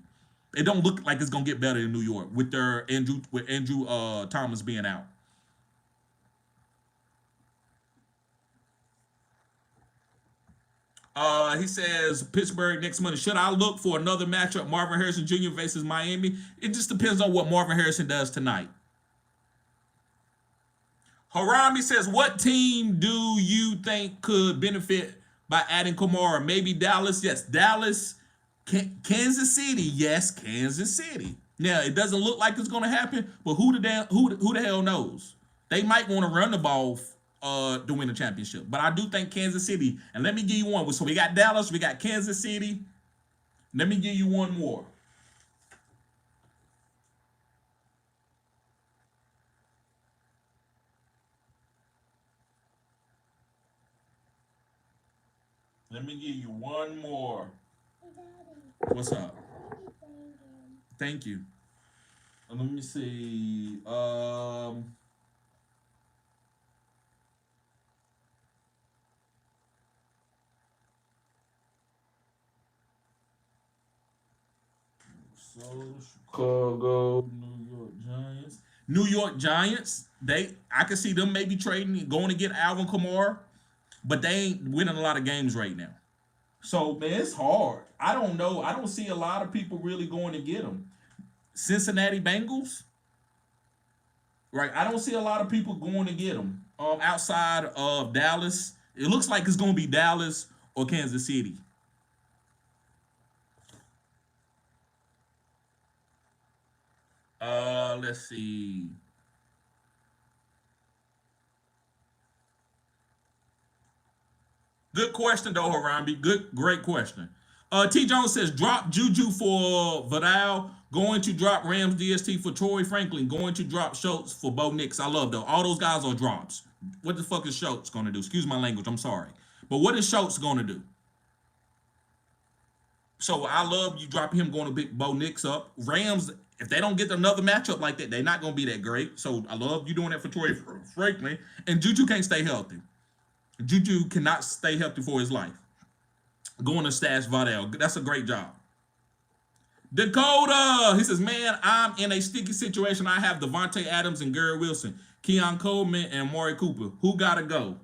It don't look like it's going to get better in New York with Andrew Thomas being out. He says, Pittsburgh next Monday. Should I look for another matchup, Marvin Harrison Jr. versus Miami? It just depends on what Marvin Harrison does tonight. Harami says, what team do you think could benefit by adding Kamara? Maybe Dallas? Yes, Dallas. Kansas City? Yes, Kansas City. Now, it doesn't look like it's going to happen, but who the hell knows? They might want to run the ball to win the championship. But I do think Kansas City, and let me give you one. So we got Dallas, we got Kansas City. Let me give you one more. Let me give you one more. What's up? Thank you. Let me see. Chicago, New York Giants. New York Giants. I can see them maybe trading, going to get Alvin Kamara, but they ain't winning a lot of games right now. So, man, it's hard. I don't know. I don't see a lot of people really going to get them. Cincinnati Bengals, right? I don't see a lot of people going to get them. Outside of Dallas, it looks like it's going to be Dallas or Kansas City. Let's see. Good question, though, Harambe. Great question. T. Jones says, drop Juju for Vidal. Going to drop Rams DST for Troy Franklin. Going to drop Schultz for Bo Nix. I love those. All those guys are drops. What the fuck is Schultz going to do? Excuse my language. I'm sorry. But what is Schultz going to do? So I love you dropping him, going to pick Bo Nix up. Rams, if they don't get another matchup like that, they're not going to be that great. So I love you doing that for Troy Franklin. And Juju can't stay healthy. Juju cannot stay healthy for his life. Going to stash Vidal. That's a great job. Dakota, he says, man, I'm in a sticky situation. I have Devontae Adams and Garrett Wilson, Keon Coleman, and Amari Cooper. Who got to go?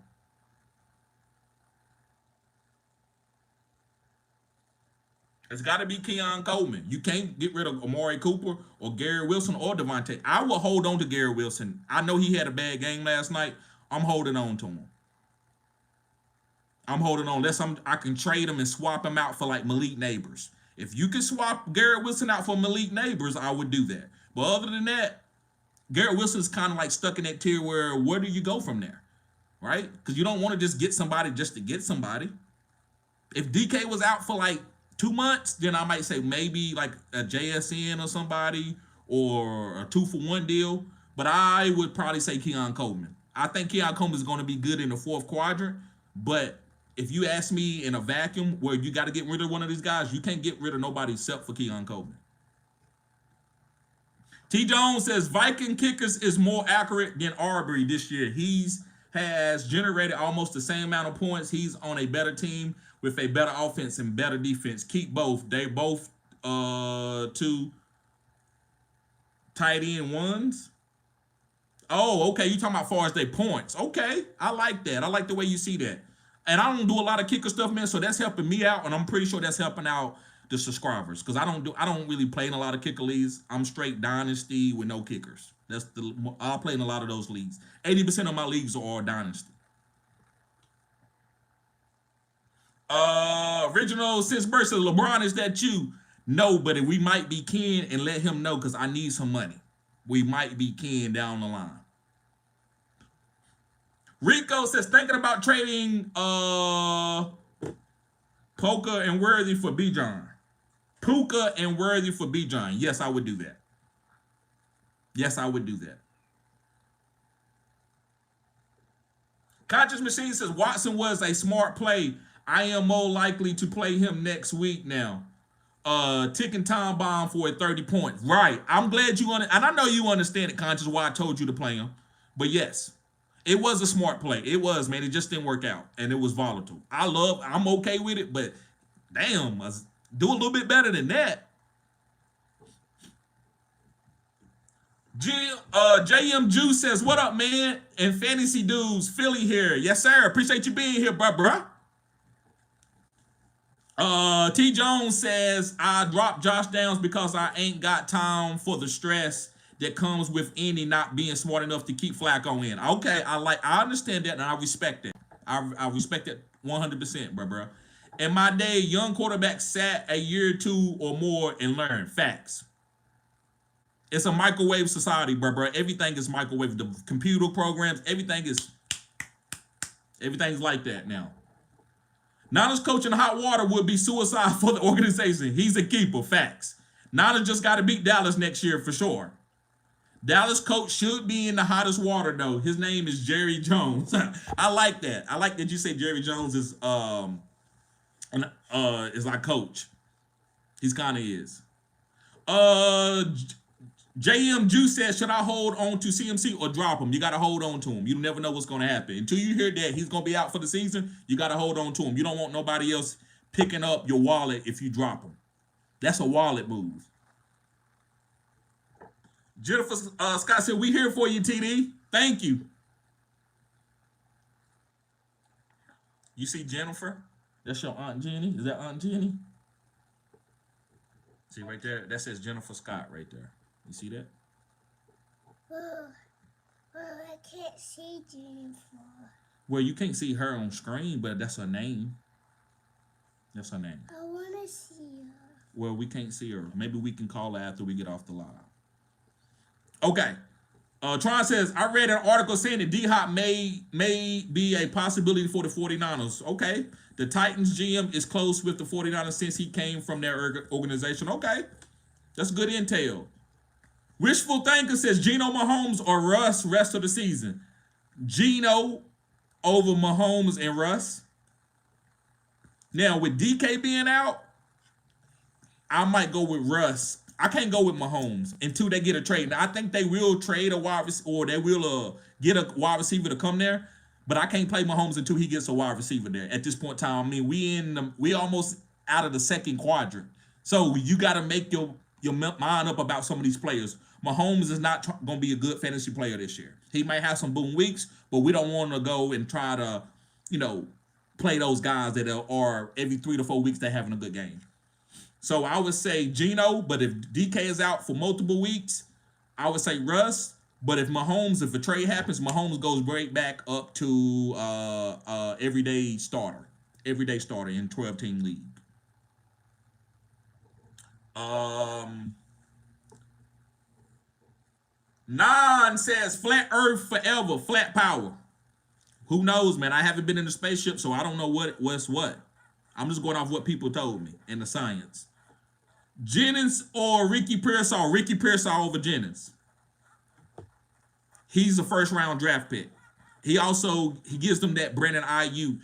It's got to be Keon Coleman. You can't get rid of Amari Cooper or Garrett Wilson or Devontae. I will hold on to Garrett Wilson. I know he had a bad game last night. I'm holding on to him. I'm holding on. I can trade him and swap him out for like Malik Neighbors. If you can swap Garrett Wilson out for Malik Neighbors, I would do that. But other than that, Garrett Wilson is kind of like stuck in that tier where do you go from there? Right? Because you don't want to just get somebody just to get somebody. If DK was out for like 2 months, then I might say maybe like a JSN or somebody or a 2-for-1 deal. But I would probably say Keon Coleman. I think Keon Coleman is going to be good in the fourth quadrant. But if you ask me in a vacuum where you got to get rid of one of these guys, you can't get rid of nobody except for Keon Coleman. T. Jones says Viking kickers is more accurate than Arbery this year. Has generated almost the same amount of points. He's on a better team with a better offense and better defense. Keep both. They both two tight end ones. Oh, okay. You talking about far as their points. Okay. I like that. I like the way you see that. And I don't do a lot of kicker stuff, man, so that's helping me out, and I'm pretty sure that's helping out the subscribers. Because I don't really play in a lot of kicker leagues. I'm straight dynasty with no kickers. I'll play in a lot of those leagues. 80% of my leagues are dynasty. Original since birth says, LeBron, is that you? No, but we might be Ken and let him know because I need some money. We might be Ken down the line. Rico says, thinking about trading Puka and Worthy for Bijan. Puka and Worthy for Bijan. Yes, I would do that. Yes, I would do that. Conscious Machine says, Watson was a smart play. I am more likely to play him next week now. Ticking time bomb for a 30 points. Right. I'm glad you and I know you understand it, Conscious, why I told you to play him. But yes. It was a smart play. It was, man. It just didn't work out, and it was volatile. I'm okay with it, but damn, do a little bit better than that. JM Juice says, what up, man? And Fantasy Dudes, Philly here. Yes, sir. Appreciate you being here, bruh. T. Jones says, I dropped Josh Downs because I ain't got time for the stress that comes with any not being smart enough to keep Flacco in. Okay, I understand that and I respect it. I respect it 100%, bro. In my day, young quarterbacks sat a year or two or more and learned facts. It's a microwave society, bro. Everything is microwave. The computer programs, everything's like that now. Niners coach in hot water would be suicide for the organization. He's a keeper, facts. Niners just got to beat Dallas next year for sure. Dallas coach should be in the hottest water, though. His name is Jerry Jones. I like that. I like that you say Jerry Jones is our coach. He's kind of is. JM Juice says, should I hold on to CMC or drop him? You got to hold on to him. You never know what's going to happen. Until you hear that he's going to be out for the season, you got to hold on to him. You don't want nobody else picking up your wallet if you drop him. That's a wallet move. Jennifer Scott said, we here for you, TD. Thank you. You see Jennifer? That's your Aunt Jenny? Is that Aunt Jenny? See right there? That says Jennifer Scott right there. You see that? Well, I can't see Jennifer. Well, you can't see her on screen, but that's her name. That's her name. I want to see her. Well, we can't see her. Maybe we can call her after we get off the live. Okay. Tron says, I read an article saying that D-Hop may be a possibility for the 49ers. Okay. The Titans GM is close with the 49ers since he came from their organization. Okay. That's good intel. Wishful Thinker says Geno Mahomes or Russ rest of the season. Geno over Mahomes and Russ. Now, with DK being out, I might go with Russ. I can't go with Mahomes until they get a trade. Now, I think they will trade a wide receiver, or they will get a wide receiver to come there. But I can't play Mahomes until he gets a wide receiver there. At this point in time, I mean, we almost out of the second quadrant. So you got to make your mind up about some of these players. Mahomes is not going to be a good fantasy player this year. He might have some boom weeks, but we don't want to go and try to, play those guys that are every 3 to 4 weeks they're having a good game. So I would say Geno, but if DK is out for multiple weeks, I would say Russ. But if a trade happens, Mahomes goes right back up to everyday starter in 12-team league. Nan says flat Earth forever, flat power. Who knows, man? I haven't been in the spaceship, so I don't know what's what. I'm just going off what people told me in the science. Jennings or Ricky Pearsall? Ricky Pearsall over Jennings. He's a first-round draft pick. He gives them that Brandon IU.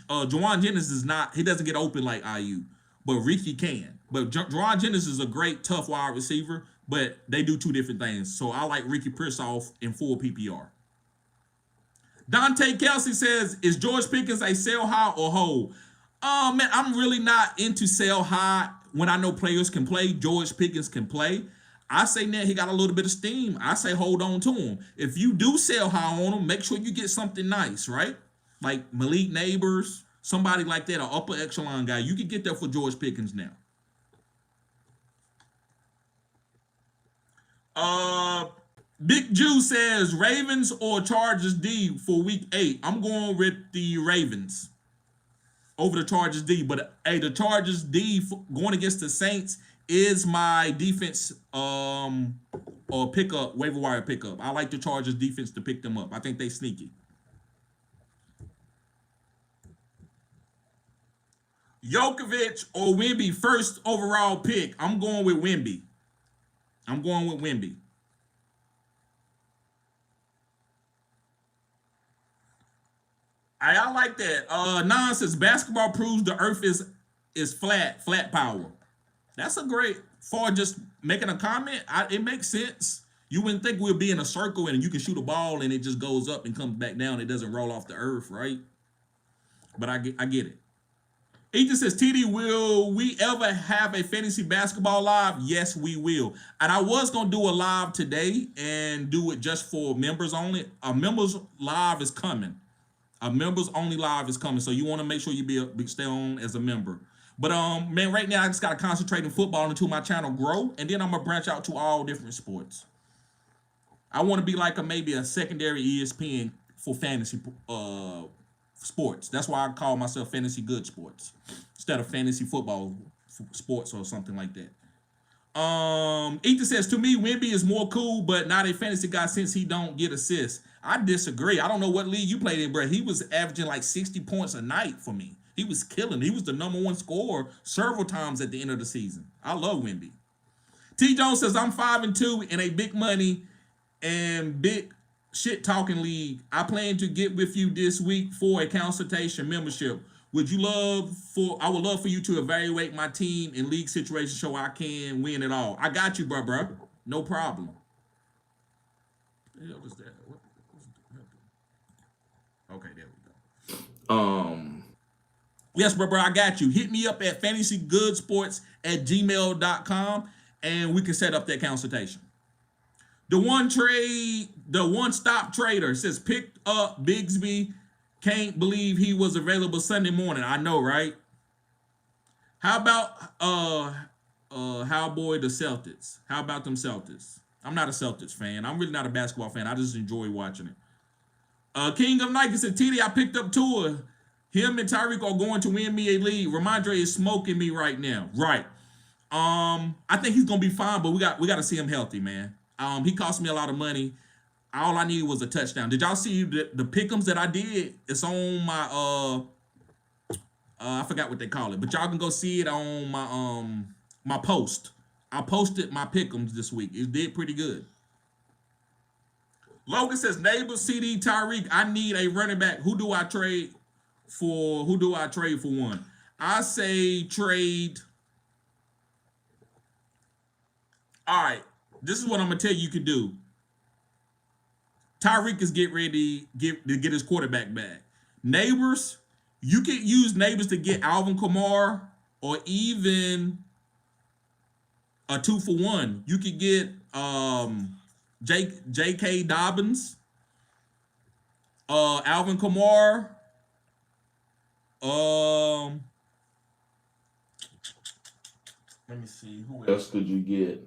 Juwan Jennings is not. He doesn't get open like IU, but Ricky can. But Juwan Jennings is a great, tough wide receiver, but they do two different things. So I like Ricky Pearsall in full PPR. Dante Kelsey says, is George Pickens a sell high or hold? Man, I'm really not into sell high when I know players can play. George Pickens can play. I say now he got a little bit of steam. I say hold on to him. If you do sell high on him, make sure you get something nice, right? Like Malik Neighbors, somebody like that, an upper echelon guy. You can get that for George Pickens now. Big Jew says Ravens or Chargers D for week 8. I'm going with the Ravens over the Chargers D. But hey, the Chargers D going against the Saints is my defense or pickup, waiver wire pickup. I like the Chargers defense to pick them up. I think they sneaky. Djokovic or Wemby first overall pick. I'm going with Wemby. I like that. Nonsense. Basketball proves the earth is flat power. That's a great, for just making a comment, it makes sense. You wouldn't think we'd be in a circle and you can shoot a ball and it just goes up and comes back down. It doesn't roll off the earth, right? But I get it. He just says, TD, will we ever have a fantasy basketball live? Yes, we will. And I was going to do a live today and do it just for members only. A members live is coming. A members only live is coming. So you want to make sure you stay on as a member. But man, right now I just got to concentrate in football until my channel grow. And then I'm going to branch out to all different sports. I want to be like maybe a secondary ESPN for fantasy sports. That's why I call myself Fantasy Good Sports instead of Fantasy Football Sports or something like that. Ethan says, to me, Wemby is more cool, but not a fantasy guy since he don't get assists. I disagree. I don't know what league you played in, bro. He was averaging like 60 points a night for me. He was killing. He was the #1 scorer several times at the end of the season. I love Wemby. T. Jones says, I'm 5-2 in a big money and big shit talking league. I plan to get with you this week for a consultation membership. I would love for you to evaluate my team and league situation so I can win it all. I got you, bro. No problem. What the hell is that? Okay, there we go. Yes, bro, I got you. Hit me up at fantasygoodesports@gmail.com and we can set up that consultation. The one stop trader says picked up Bigsby. Can't believe he was available Sunday morning. I know, right? How about the Celtics? How about them Celtics? I'm not a Celtics fan. I'm really not a basketball fan. I just enjoy watching it. King of Nike said, TD, I picked up Tua. Him and Tyreek are going to win me a lead. Ramondre is smoking me right now. Right. I think he's gonna be fine, but we got to see him healthy, man. He cost me a lot of money. All I needed was a touchdown. Did y'all see the pick'ems that I did? It's on my I forgot what they call it, but y'all can go see it on my post. I posted my pick'ems this week. It did pretty good. Logan says, Neighbor, CD, Tyreek, I need a running back. Who do I trade for? Who do I trade for one? I say trade. All right, this is what I'm gonna tell you can do. Tyreek is get ready to get his quarterback back. Neighbors, you can use Neighbors to get Alvin Kamara or even a 2-for-1. You could get J.K. Dobbins, Alvin Kamara, let me see, who else could you get?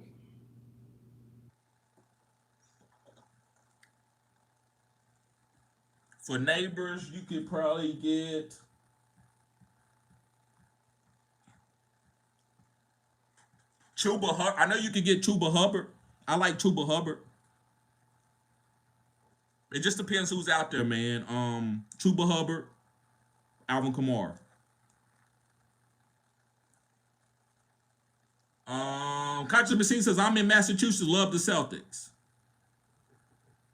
For Neighbors, you could probably get Chuba Hubbard. I know you could get Chuba Hubbard. I like Chuba Hubbard. It just depends who's out there, man. Chuba Hubbard, Alvin Kamara. Conscious Machine says, I'm in Massachusetts, love the Celtics.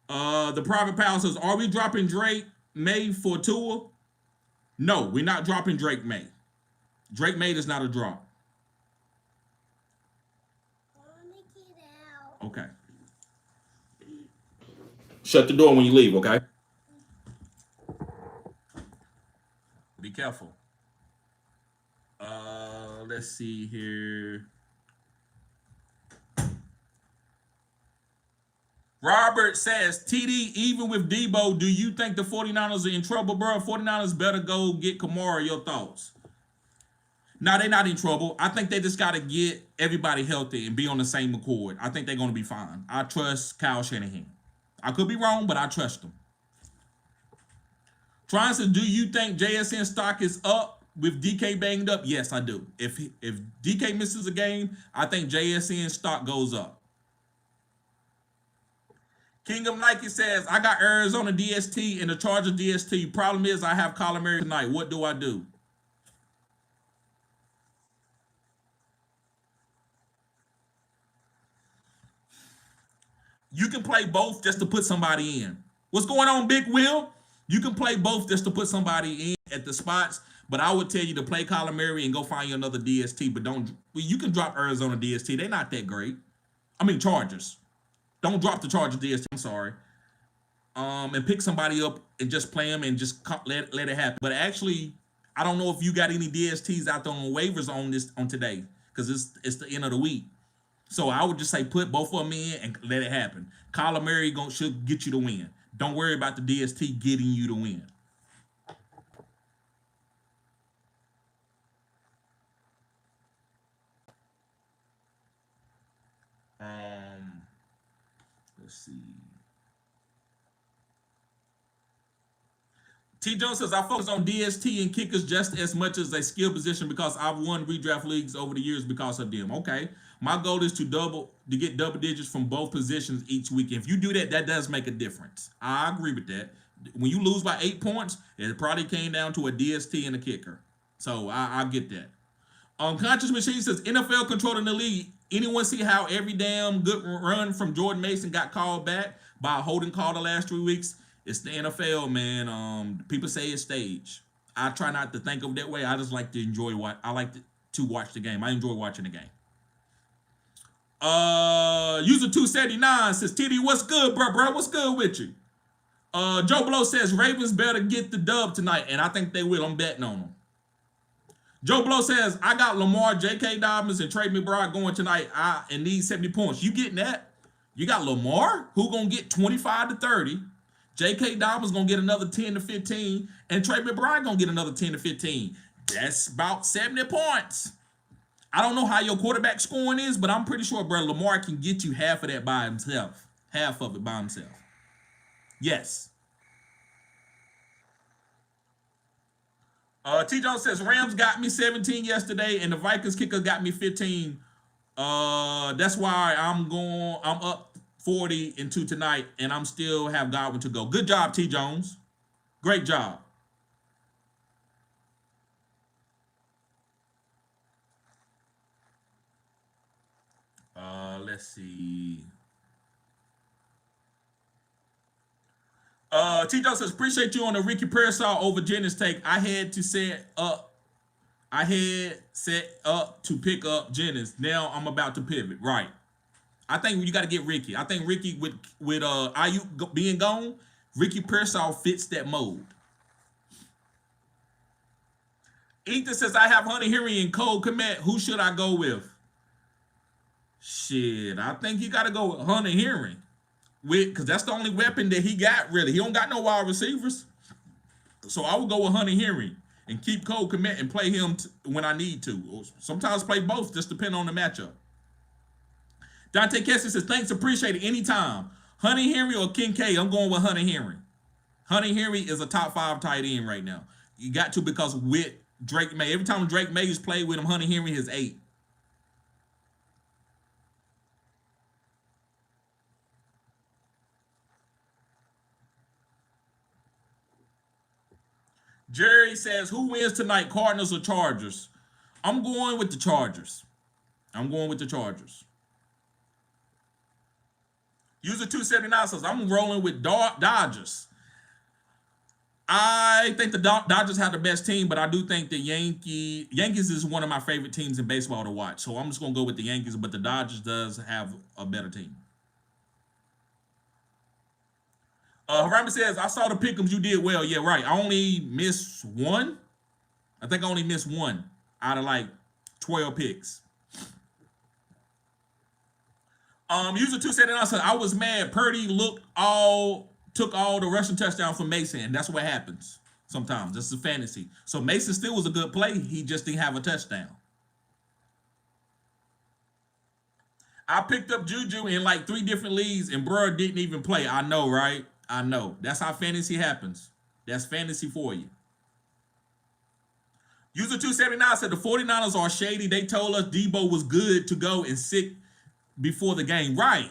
The Private Pal says, are we dropping Drake May for Tua? No, we're not dropping Drake May. Drake May is not a drop. Okay. Shut the door when you leave, okay? Be careful. Let's see here. Robert says, TD, even with Debo, do you think the 49ers are in trouble, bro? 49ers better go get Kamara. Your thoughts? No, they're not in trouble. I think they just got to get everybody healthy and be on the same accord. I think they're going to be fine. I trust Kyle Shanahan. I could be wrong, but I trust him. Trying to, do you think JSN stock is up with DK banged up? Yes, I do. If DK misses a game, I think JSN stock goes up. King of Nike says, I got Arizona DST and the Chargers DST. Problem is, I have Kyler Murray tonight. What do I do? You can play both just to put somebody in. What's going on, Big Will? You can play both just to put somebody in at the spots, but I would tell you to play Kyler Murray and go find you another DST, but don't. You can drop Arizona DST. They're not that great. I mean, Chargers. Don't drop the Chargers DST. I'm sorry. And pick somebody up and just play them and just let it happen. But actually, I don't know if you got any DSTs out there on waivers on today, because it's the end of the week. So I would just say put both of them in and let it happen. Kyler Murray should get you to win. Don't worry about the DST getting you to win. Let's see. T. Jones says, I focus on DST and kickers just as much as a skill position because I've won redraft leagues over the years because of them. Okay. My goal is to get double digits from both positions each week. If you do that, that does make a difference. I agree with that. When you lose by 8 points, it probably came down to a DST and a kicker. So I get that. Conscious Machine says, NFL controlling the league. Anyone see how every damn good run from Jordan Mason got called back by a holding call the last 3 weeks? It's the NFL, man. People say it's staged. I try not to think of it that way. I just like to enjoy I like to watch the game. I enjoy watching the game. User 279 says, TD, what's good, bro? What's good with you? Joe Blow says, Ravens better get the dub tonight, and I think they will. I'm betting on them. Joe Blow says, I got Lamar, J.K. Dobbins, and Trey McBride going tonight and need 70 points. You getting that? You got Lamar, who going to get 25 to 30. J.K. Dobbins going to get another 10 to 15. And Trey McBride going to get another 10 to 15. That's about 70 points. I don't know how your quarterback scoring is, but I'm pretty sure, bro, Lamar can get you half of that by himself. Half of it by himself. Yes. T. Jones says, Rams got me 17 yesterday, and the Vikings kicker got me 15. That's why I'm up 40-2 tonight, and I'm still have Godwin to go. Good job, T. Jones. Great job. Let's see. T. Jones says, appreciate you on the Ricky Pearsall over Jennings take. I had set up to pick up Jennings. Now I'm about to pivot. Right. I think you got to get Ricky. I think Ricky with Ayuk being gone, Ricky Pearsall fits that mold. Ethan says, I have Hunter Henry and Cole Kmet. Who should I go with? Shit, I think you got to go with Hunter Henry. Because that's the only weapon that he got, really. He don't got no wide receivers. So I would go with Hunter Henry and keep Cole Kmet and play him when I need to. Or sometimes play both, just depending on the matchup. Dante Kessler says, thanks, appreciate it anytime. Hunter Henry or Kincaid? I'm going with Hunter Henry. Hunter Henry is a top 5 tight end right now. You got to, because with Drake May, every time Drake May has played with him, Hunter Henry is 8. Jerry says, who wins tonight, Cardinals or Chargers? I'm going with the Chargers. User 279 says, I'm rolling with Dodgers. I think the Dodgers have the best team, but I do think the Yankees is one of my favorite teams in baseball to watch. So I'm just going to go with the Yankees, but the Dodgers does have a better team. Harami says, I saw the pick'ems, you did well. Yeah, right. I only missed one. I think I only missed one out of like 12 picks. User 279 said, I was mad. Purdy took all the rushing touchdown from Mason, and that's what happens sometimes. This is a fantasy. So Mason still was a good play. He just didn't have a touchdown. I picked up Juju in like 3 different leagues, and bruh didn't even play. I know, right? I know. That's how fantasy happens. That's fantasy for you. User 279 said the 49ers are shady. They told us Debo was good to go and sick before the game. Right.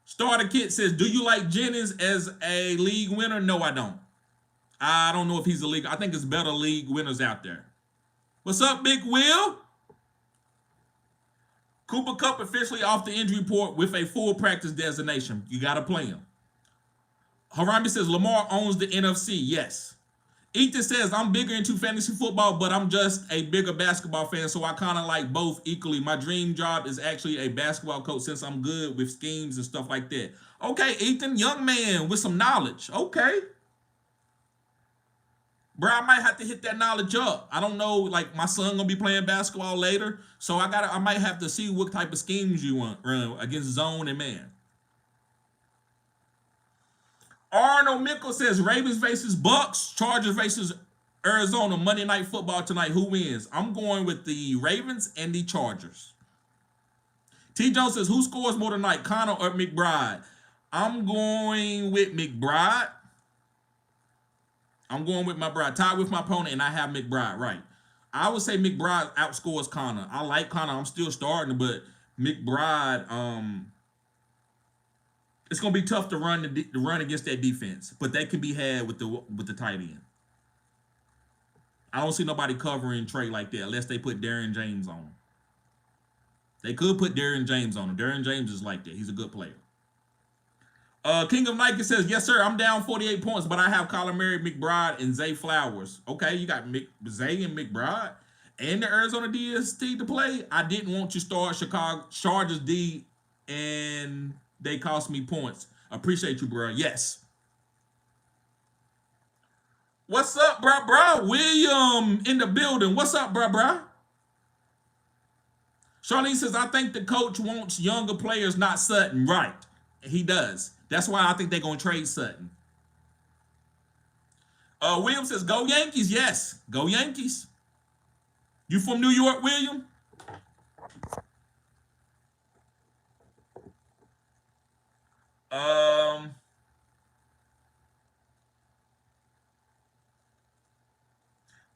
Starter Kit says, do you like Jennings as a league winner? No, I don't. I don't know if he's a league. I think it's better league winners out there. What's up, Big Will? Cooper Kupp officially off the injury report with a full practice designation. You got to play him. Harami says, Lamar owns the NFC. Yes. Ethan says, I'm bigger into fantasy football, but I'm just a bigger basketball fan, so I kind of like both equally. My dream job is actually a basketball coach since I'm good with schemes and stuff like that. Okay, Ethan, young man with some knowledge. Okay. Bro, I might have to hit that knowledge up. I don't know, like my son gonna be playing basketball later, so I might have to see what type of schemes you want run against zone and man. Arnold Mickle says Ravens versus Bucks, Chargers versus Arizona, Monday Night Football tonight. Who wins? I'm going with the Ravens and the Chargers. T. Jones says, who scores more tonight, Connor or McBride? I'm going with McBride. I'm going with my bride. Tied with my opponent, and I have McBride, right. I would say McBride outscores Connor. I like Connor. I'm still starting, but McBride, it's gonna be tough to run against that defense, but they can be had with the tight end. I don't see nobody covering Trey like that unless they put Darren James on him. They could put Darren James on him. Darren James is like that. He's a good player. King of Nike says, yes, sir, I'm down 48 points, but I have Kyler Murray, McBride, and Zay Flowers. Okay, you got Zay and McBride and the Arizona DST to play. I didn't want to start Chicago Chargers D, and they cost me points. Appreciate you, bro. Yes. What's up, bro? William in the building. What's up, bro? Charlene says, I think the coach wants younger players, not Sutton. Right. He does. That's why I think they're going to trade Sutton. William says, go Yankees. Yes, go Yankees. You from New York, William? Um.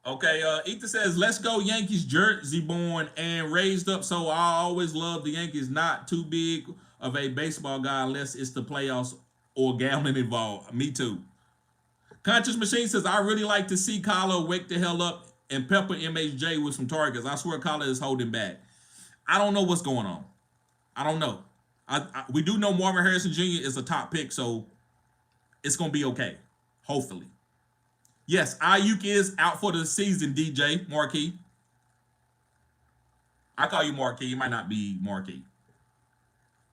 Okay, Ethan says, let's go Yankees, Jersey born and raised up. So I always love the Yankees. Not too big of a baseball guy unless it's the playoffs or gambling involved. Me too. Conscious Machine says, I really like to see Kyler wake the hell up and pepper MHJ with some targets. I swear Kyler is holding back. I don't know what's going on. I don't know. We do know Marvin Harrison Jr. is a top pick, so it's going to be okay. Hopefully. Yes, Ayuk is out for the season, DJ Marquis. I call you Marquis. You might not be Marquis.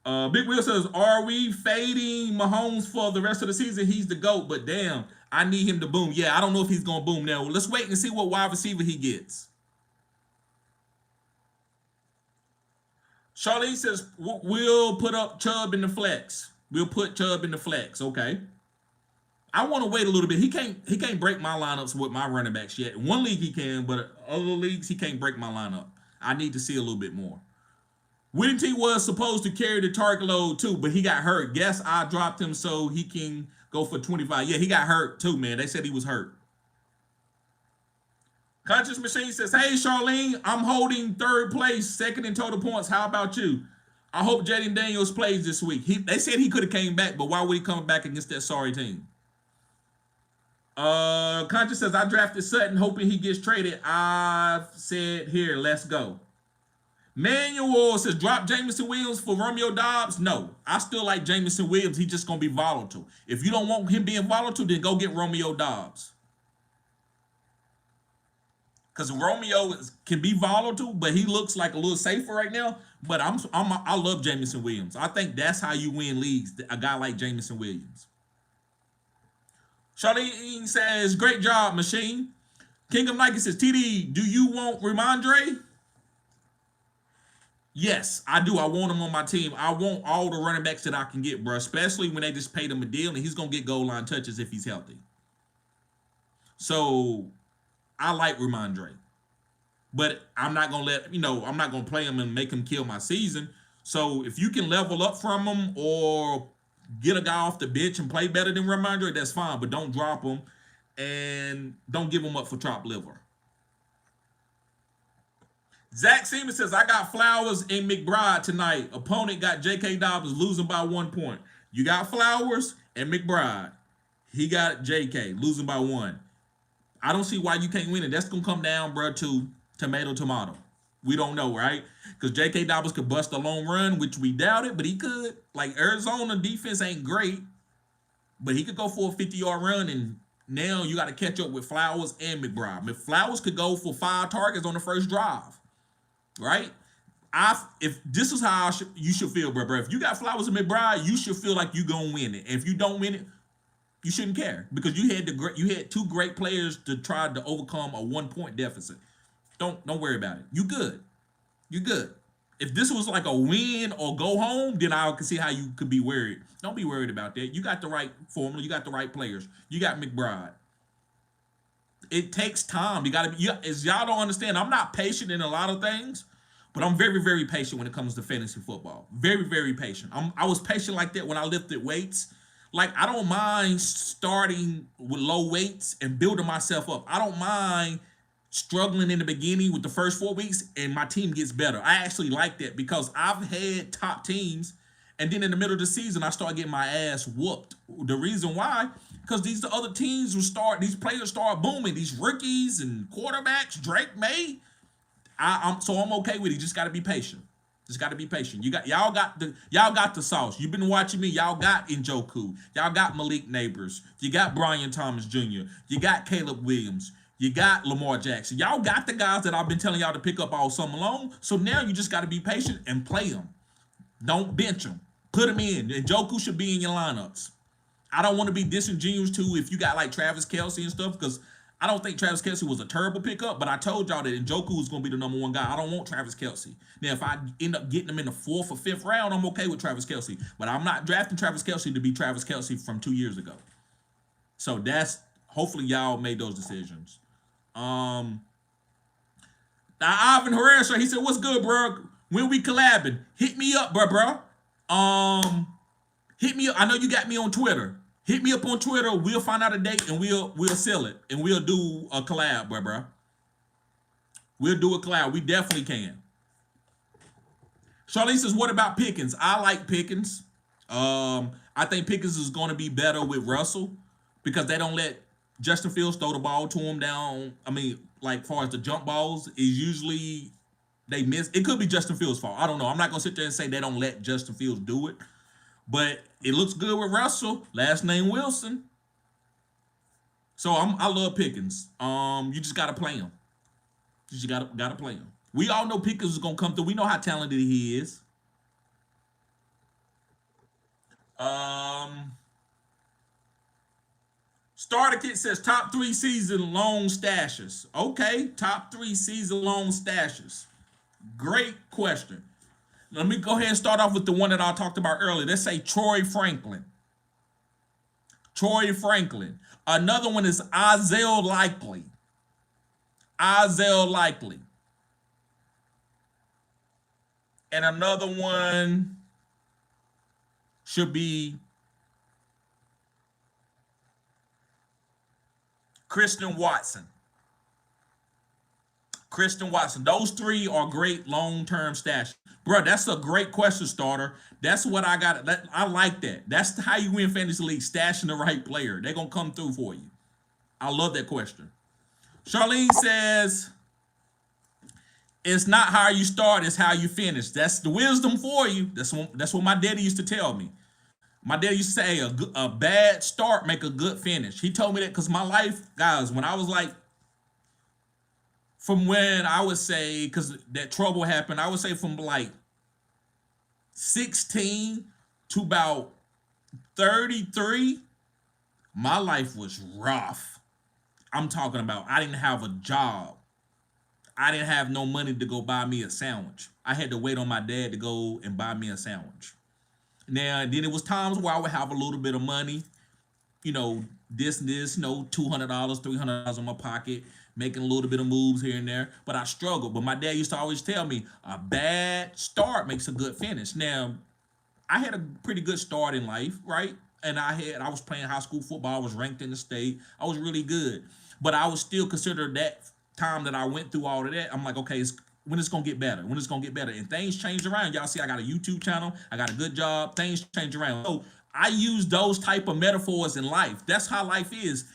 Big Will says, are we fading Mahomes for the rest of the season? He's the GOAT, but damn, I need him to boom. Yeah, I don't know if he's going to boom now. Let's wait and see what wide receiver he gets. Charlene says, we'll put up Chubb in the flex. We'll put Chubb in the flex. Okay. I want to wait a little bit. He can't break my lineups with my running backs yet. In one league he can, but other leagues he can't break my lineup. I need to see a little bit more. Whittington was supposed to carry the target load too, but he got hurt. Guess I dropped him so he can go for 25. Yeah, he got hurt too, man. They said he was hurt. Conscious Machine says, hey, Charlene, I'm holding third place, second in total points. How about you? I hope Jaden Daniels plays this week. They said he could have came back, but why would he come back against that sorry team? Conscious says, I drafted Sutton hoping he gets traded. I've said, here, let's go. Manuel says, drop Jameson Williams for Romeo Dobbs. No, I still like Jameson Williams. He's just going to be volatile. If you don't want him being volatile, then go get Romeo Dobbs. Because Romeo can be volatile, but he looks like a little safer right now. But I love Jameson Williams. I think that's how you win leagues, a guy like Jameson Williams. Charlene says, great job, Machine. King of Nike says, TD, do you want Ramondre? Yes, I do. I want him on my team. I want all the running backs that I can get, bro, especially when they just paid him a deal and he's going to get goal line touches if he's healthy. So I like Ramondre. But I'm not going to I'm not going to play him and make him kill my season. So if you can level up from him or get a guy off the bench and play better than Ramondre, that's fine. But don't drop him and don't give him up for chopped liver. Zach Seaman says, I got Flowers and McBride tonight. Opponent got J.K. Dobbins losing by 1 point. You got Flowers and McBride. He got J.K. losing by 1. I don't see why you can't win it. That's going to come down, bro, to tomato. We don't know, right? Because J.K. Dobbins could bust a long run, which we doubt it, but he could. Like, Arizona defense ain't great, but he could go for a 50-yard run, and now you got to catch up with Flowers and McBride. If Flowers could go for 5 targets on the first drive, right? If this is how you should feel, bro. If you got Flowers and McBride, you should feel like you're going to win it. And if you don't win it, you shouldn't care because you had 2 great players to try to overcome a 1-point deficit. Don't worry about it. You good. If this was like a win or go home, then I can see how you could be worried. Don't be worried about that. You got the right formula. You got the right players. You got McBride. It takes time. As y'all don't understand, I'm not patient in a lot of things, but I'm very, very patient when it comes to fantasy football. Very, very patient. I was patient like that when I lifted weights. Like, I don't mind starting with low weights and building myself up. I don't mind struggling in the beginning with the first 4 weeks and my team gets better. I actually like that because I've had top teams and then in the middle of the season I start getting my ass whooped. The reason why, because these players start booming. These rookies and quarterbacks, Drake May. I'm okay with it. You just gotta be patient. Y'all got the sauce. You've been watching me. Y'all got Njoku. Y'all got Malik Neighbors. You got Brian Thomas Jr. You got Caleb Williams. You got Lamar Jackson. Y'all got the guys that I've been telling y'all to pick up all summer long. So now you just got to be patient and play them. Don't bench them. Put them in. Njoku should be in your lineups. I don't want to be disingenuous too if you got like Travis Kelce and stuff because I don't think Travis Kelce was a terrible pickup, but I told y'all that Njoku is going to be the number 1 guy. I don't want Travis Kelce. Now, if I end up getting him in the 4th or 5th round, I'm okay with Travis Kelce. But I'm not drafting Travis Kelce to be Travis Kelce from 2 years ago. So hopefully y'all made those decisions. Now Ivan Herrera, he said, what's good, bro? When we collabing, hit me up, bro. Hit me up. I know you got me on Twitter. Hit me up on Twitter. We'll find out a date and we'll sell it and we'll do a collab, bro. We'll do a collab. We definitely can. Charlene says, "What about Pickens?" I like Pickens. I think Pickens is going to be better with Russell because they don't let Justin Fields throw the ball to him down. I mean, like far as the jump balls is usually they miss. It could be Justin Fields' fault. I don't know. I'm not gonna sit there and say they don't let Justin Fields do it, but it looks good with Russell. Last name Wilson. So I love Pickens. You just gotta play him. You just gotta play him. We all know Pickens is gonna come through. We know how talented he is. Starter Kit says top 3 season long stashes. Okay, top 3 season long stashes. Great question. Let me go ahead and start off with the one that I talked about earlier. Let's say Troy Franklin. Troy Franklin. Another one is Isaiah Likely. Isaiah Likely. And another one should be Christian Watson. Christian Watson. Those 3 are great long-term stashes. Bro, that's a great question starter. That's what I got. I like that. That's how you win fantasy league, stashing the right player. They're going to come through for you. I love that question. Charlene says, it's not how you start, it's how you finish. That's the wisdom for you. That's what my daddy used to tell me. My daddy used to say a bad start make a good finish. He told me that because my life, guys, when I was like, from when I would say, because that trouble happened, I would say from like 16 to about 33, my life was rough. I'm talking about I didn't have a job. I didn't have no money to go buy me a sandwich. I had to wait on my dad to go and buy me a sandwich. Now, then it was times where I would have a little bit of money, you know, this, $200, $300 in my pocket, making a little bit of moves here and there. But I struggled. But my dad used to always tell me, a bad start makes a good finish. Now, I had a pretty good start in life, right? And I was playing high school football. I was ranked in the state. I was really good. But I was still considered that time that I went through all of that. I'm like, okay, when it's gonna get better? When it's gonna get better? And things change around. Y'all see, I got a YouTube channel. I got a good job. Things change around. So I use those type of metaphors in life. That's how life is.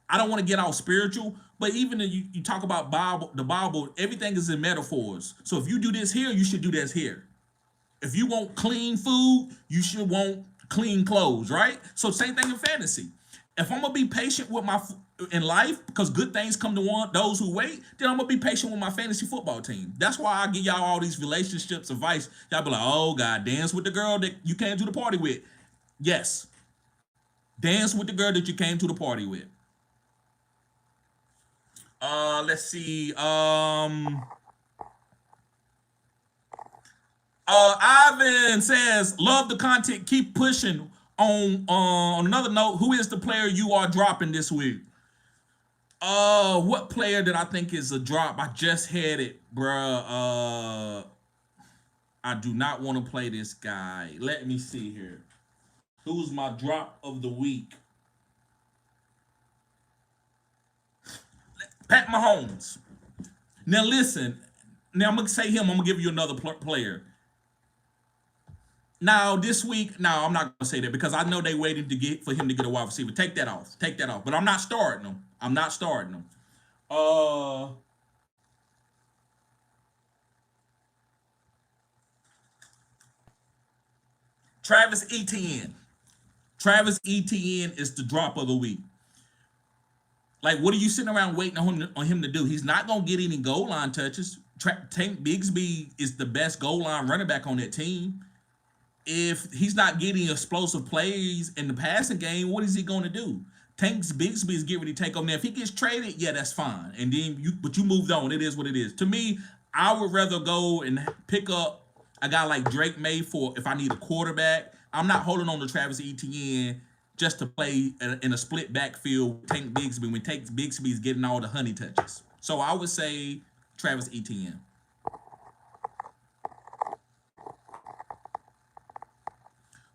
I don't want to get all spiritual, but even if you talk about the Bible, everything is in metaphors. So if you do this here, you should do this here. If you want clean food, you should want clean clothes, right? So same thing in fantasy. If I'm gonna be patient with in life, because good things come to those who wait, then I'm gonna be patient with my fantasy football team. That's why I give y'all all these relationships advice. Y'all be like, oh God, dance with the girl that you came to the party with. Yes, dance with the girl that you came to the party with. Let's see. Ivan says, love the content, keep pushing. On another note, who is the player you are dropping this week? What player did I think is a drop? I just had it, bruh. I do not want to play this guy. Let me see here. Who's my drop of the week? Pat Mahomes. Now listen. Now I'm gonna say him. I'm gonna give you another player. Now this week, no, I'm not gonna say that because I know they waiting for him to get a wide receiver. Take that off. Take that off. But I'm not starting him. I'm not starting him. Travis Etienne. Travis Etienne is the drop of the week. Like, what are you sitting around waiting on him to do? He's not gonna get any goal line touches. Tank Bigsby is the best goal line running back on that team. If he's not getting explosive plays in the passing game, what is he going to do? Tank Bigsby is getting ready to take over. Now, if he gets traded, yeah, that's fine. And then you moved on. It is what it is. To me, I would rather go and pick up a guy like Drake May for if I need a quarterback. I'm not holding on to Travis Etienne just to play in a split backfield with Tank Bigsby when Tank Bigsby is getting all the honey touches. So I would say Travis Etienne.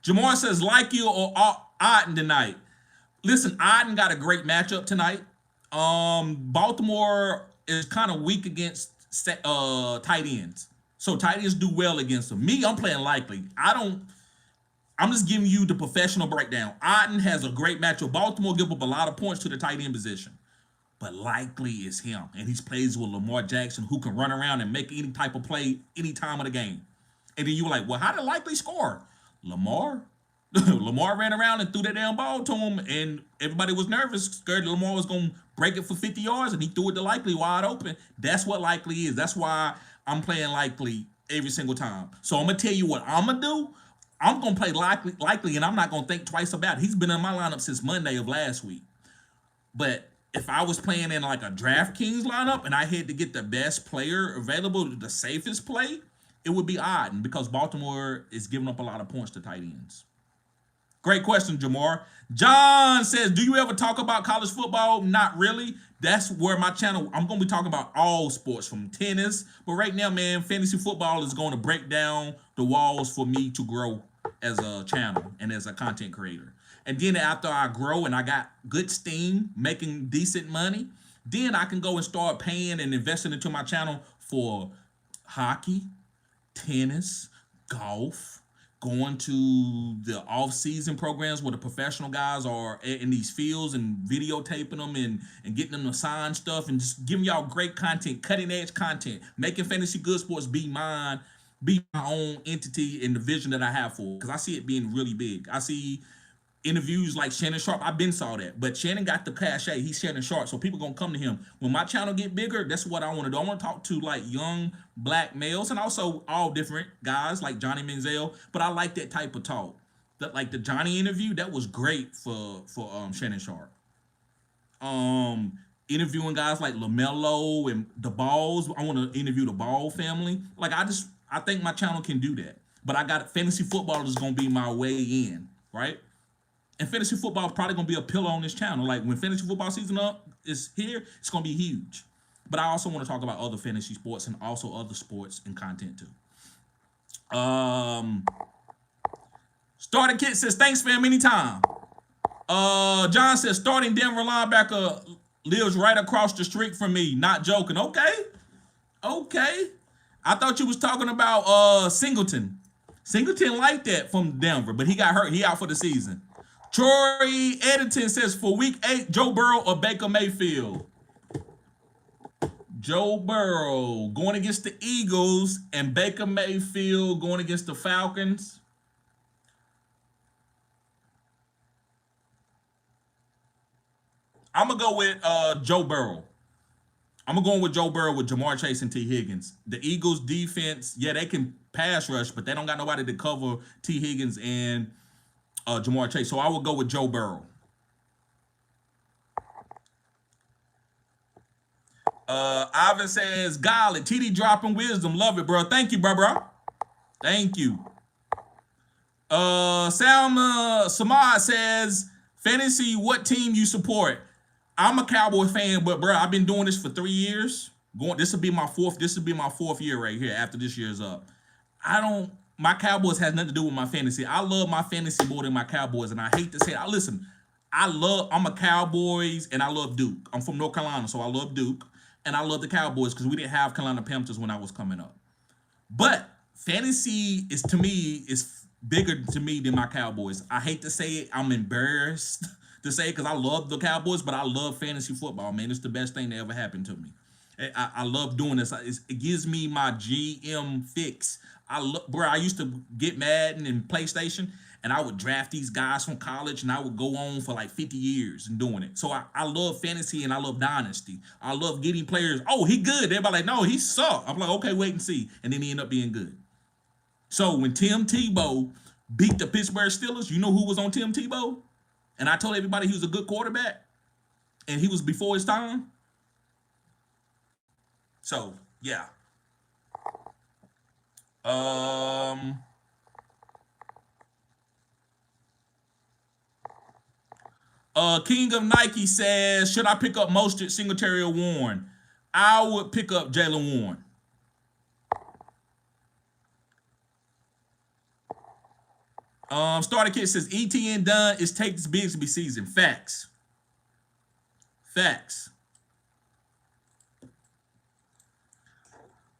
Jamar says, like you or Otten tonight. Listen, Otten got a great matchup tonight. Baltimore is kind of weak against tight ends. So tight ends do well against them. Me, I'm playing likely. I'm just giving you the professional breakdown. Otten has a great matchup. Baltimore give up a lot of points to the tight end position. But likely is him. And he plays with Lamar Jackson, who can run around and make any type of play any time of the game. And then you were like, well, how did likely score? Lamar? Lamar ran around and threw that damn ball to him, and everybody was nervous, scared Lamar was going to break it for 50 yards, and he threw it to likely wide open. That's what likely is. That's why I'm playing likely every single time. So I'm going to tell you what I'm going to do. I'm going to play likely, and I'm not going to think twice about it. He's been in my lineup since Monday of last week. But if I was playing in like a DraftKings lineup and I had to get the best player available, the safest play, it would be Otten because Baltimore is giving up a lot of points to tight ends. Great question, Jamar. John says, do you ever talk about college football? Not really. That's where my channel, I'm going to be talking about all sports from tennis. But right now, man, fantasy football is going to break down the walls for me to grow as a channel and as a content creator. And then after I grow and I got good steam, making decent money, then I can go and start paying and investing into my channel for hockey, tennis, golf, going to the off-season programs where the professional guys are in these fields and videotaping them and getting them to sign stuff and just giving y'all great content, cutting-edge content, making Fantasy Good Sports be my own entity and the vision that I have for it, because I see it being really big. I see interviews like Shannon Sharp. I've been saw that, but Shannon got the cachet. He's Shannon Sharp, so people gonna come to him. When my channel get bigger, that's what I want to do. I want to talk to like young black males and also all different guys like Johnny Manziel. But I like that type of talk. That like the Johnny interview, that was great for Shannon Sharp. Interviewing guys like LaMelo and the Balls. I want to interview the Ball family. Like I think my channel can do that. But I got fantasy football is gonna be my way in, right? And fantasy football is probably going to be a pillar on this channel. Like when fantasy football season is here, it's going to be huge. But I also want to talk about other fantasy sports and also other sports and content too. Starting Kit says, thanks fam, anytime. John says, starting Denver linebacker lives right across the street from me. Not joking. Okay. I thought you was talking about Singleton. Singleton like that from Denver, but he got hurt. He out for the season. Troy Eddington says, for week 8, Joe Burrow or Baker Mayfield? Joe Burrow going against the Eagles and Baker Mayfield going against the Falcons. I'm going to go with Joe Burrow. I'm going to go with Joe Burrow with Jamar Chase and T. Higgins. The Eagles defense, yeah, they can pass rush, but they don't got nobody to cover T. Higgins and Jamar Chase. So I will go with Joe Burrow. Ivan says, golly, TD dropping wisdom. Love it, bro. Thank you, bro. Thank you. Salma Samad says, fantasy, what team you support? I'm a Cowboy fan, but bro, I've been doing this for 3 years. This will be my fourth year right here after this year's up. My Cowboys has nothing to do with my fantasy. I love my fantasy more than my Cowboys, and I hate to say it. Listen, I'm a Cowboys, and I love Duke. I'm from North Carolina, so I love Duke, and I love the Cowboys because we didn't have Carolina Panthers when I was coming up. But fantasy is bigger to me than my Cowboys. I hate to say it. I'm embarrassed to say it because I love the Cowboys, but I love fantasy football, man. It's the best thing that ever happened to me. I love doing this. It gives me my GM fix. I used to get Madden and PlayStation, and I would draft these guys from college, and I would go on for like 50 years and doing it. So I love fantasy, and I love dynasty. I love getting players. Oh, he good. Everybody like, no, he suck. I'm like, okay, wait and see. And then he end up being good. So when Tim Tebow beat the Pittsburgh Steelers, you know who was on Tim Tebow? And I told everybody he was a good quarterback, and he was before his time. So, yeah. King of Nike says, should I pick up Mostert, Singletary, or Warren? I would pick up Jaylen Warren. Starter Kid says ETN done. It's Takes Bigsby season. Facts. Facts.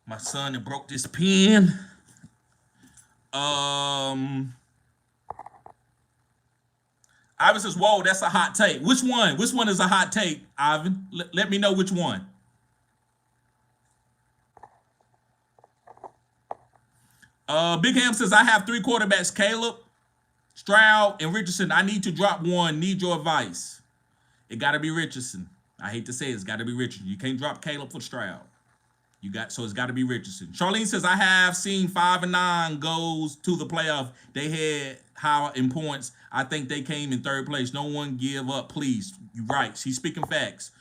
My son that broke this pen. Ivan says, whoa, that's a hot take. Which one? Which one is a hot take, Ivan? Let me know which one. Big Ham says, I have 3 quarterbacks, Caleb, Stroud, and Richardson. I need to drop one. Need your advice. It got to be Richardson. I hate to say it, it's got to be Richardson. You can't drop Caleb for Stroud. So it's got to be Richardson. Charlene says, I have seen 5 and 9 goes to the playoff. They had high in points. I think they came in 3rd place. No one give up, please. You're right. She's speaking facts.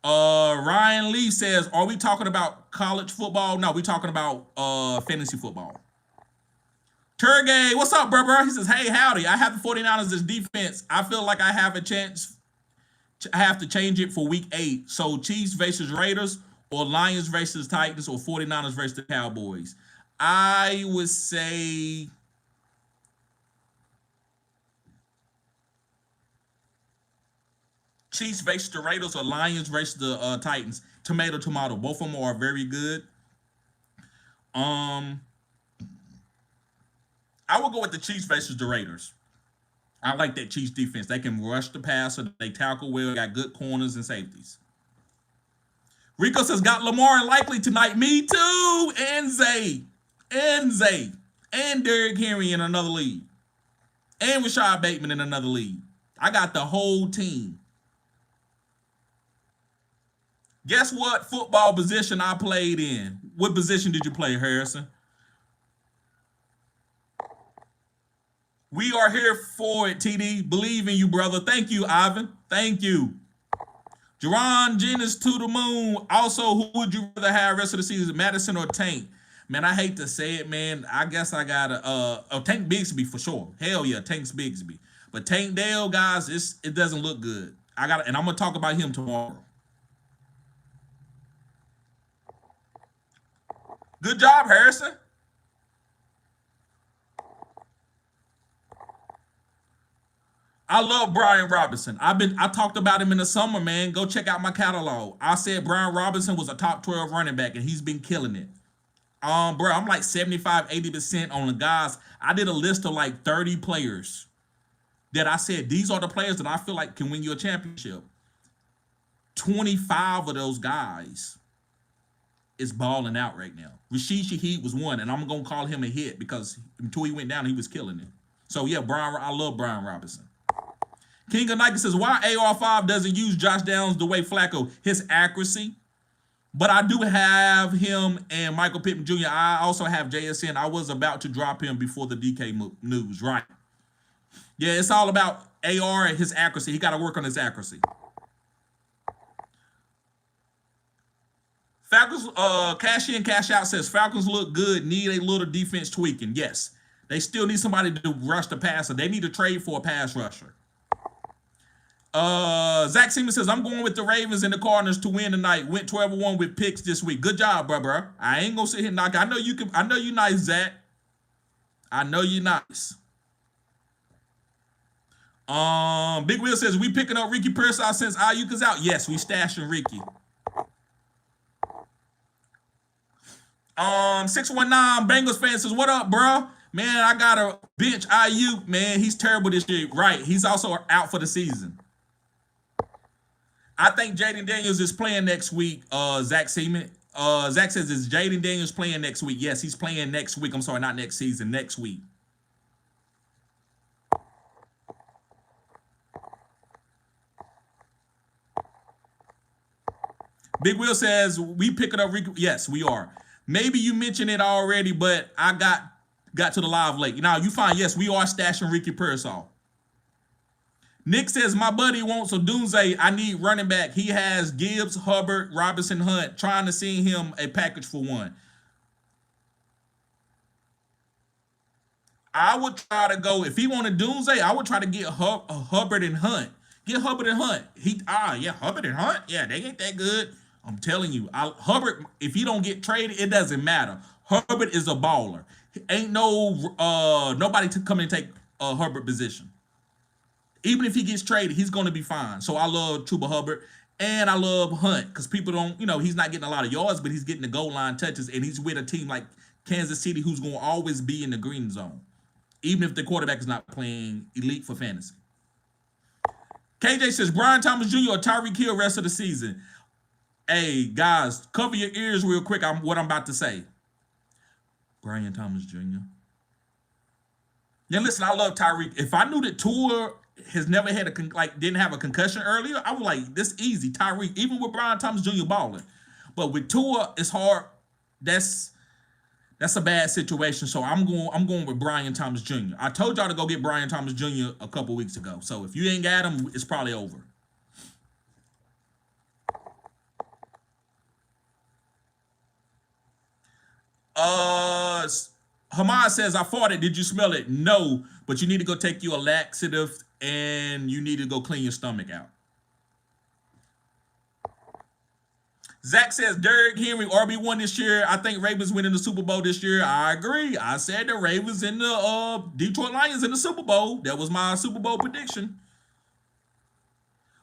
Ryan Lee says, are we talking about college football? No, we're talking about fantasy football. Turgay, what's up, bro? He says, hey, howdy. I have the 49ers as defense. I feel like I have a chance. I have to change it for week 8. So Chiefs versus Raiders, or Lions versus Titans, or 49ers versus the Cowboys. I would say Chiefs versus the Raiders, or Lions versus the Titans. Tomato. Both of them are very good. I would go with the Chiefs versus the Raiders. I like that Chiefs defense. They can rush the passer. They tackle well. Got good corners and safeties. Rico says, got Lamar likely tonight. Me too. And Zay. And Derrick Henry in another league. And Rashad Bateman in another league. I got the whole team. Guess what football position I played in? What position did you play, Harrison? We are here for it, TD. Believe in you, brother. Thank you, Ivan. Thank you. Jerron Jennings to the moon. Also, who would you rather have rest of the season, Madison or Tank? Man, I hate to say it, man. I guess I got to Tank Bigsby for sure. Hell yeah, Tank's Bigsby. But Tank Dale, guys, it doesn't look good. And I'm gonna talk about him tomorrow. Good job, Harrison. I love Brian Robinson. I talked about him in the summer, man. Go check out my catalog. I said Brian Robinson was a top 12 running back, and he's been killing it. Bro, I'm like 75, 80% on the guys. I did a list of like 30 players that I said, these are the players that I feel like can win you a championship. 25 of those guys is balling out right now. Rashid Shaheed was one, and I'm going to call him a hit because until he went down, he was killing it. So, yeah, I love Brian Robinson. King of Nike says, why AR5 doesn't use Josh Downs the way Flacco? His accuracy. But I do have him and Michael Pittman Jr. I also have JSN. I was about to drop him before the DK news, right? Yeah, it's all about AR and his accuracy. He got to work on his accuracy. Falcons, cash in, cash out says, Falcons look good, need a little defense tweaking. Yes, they still need somebody to rush the passer. They need to trade for a pass rusher. Zach Seaman says, I'm going with the Ravens and the Cardinals to win tonight. Went 12-1 with picks this week. Good job, bro. I ain't gonna sit here and knock. I know you can. I know you nice, Zach. I know you nice. Big Will says, we picking up Ricky Pearsall since Ayuk is out. Yes, we stashing Ricky. 619 Bengals fan says, what up, bro? Man, I gotta bench Ayuk. Man, he's terrible this year. Right, he's also out for the season. I think Jaden Daniels is playing next week, Zach Seaman. Zach says, is Jaden Daniels playing next week? Yes, he's playing next week. I'm sorry, not next season, next week. Big Will says, we picking up Ricky. Yes, we are. Maybe you mentioned it already, but I got to the live late. Now, you find, yes, we are stashing Ricky Pearsall. Nick says, my buddy wants a Dunze. I need running back. He has Gibbs, Hubbard, Robinson, Hunt. Trying to send him a package for one. I would try to go, if he wanted Dunze, I would try to get Hubbard and Hunt. Get Hubbard and Hunt. Hubbard and Hunt? Yeah, they ain't that good. I'm telling you, Hubbard, if he don't get traded, it doesn't matter. Hubbard is a baller. Ain't no nobody to come and take Hubbard position. Even if he gets traded, he's going to be fine. So I love Chuba Hubbard. And I love Hunt because people don't, he's not getting a lot of yards, but he's getting the goal line touches. And he's with a team like Kansas City who's going to always be in the green zone, even if the quarterback is not playing elite for fantasy. KJ says, Brian Thomas Jr. or Tyreek Hill rest of the season. Hey, guys, cover your ears real quick. What I'm about to say. Brian Thomas Jr. Yeah, listen, I love Tyreek. If I knew that Tua has never had didn't have a concussion earlier, I was like, this easy, Tyreek, even with Brian Thomas Jr. balling. But with Tua, it's hard. That's a bad situation. So I'm going with Brian Thomas Jr. I told y'all to go get Brian Thomas Jr. a couple weeks ago. So if you ain't got him, it's probably over. Hamad says, I fought it. Did you smell it? No, but you need to go take you a laxative and you need to go clean your stomach out. Zach says, Derrick Henry, RB1 this year. I think Ravens winning the Super Bowl this year. I agree. I said the Ravens and the Detroit Lions in the Super Bowl. That was my Super Bowl prediction.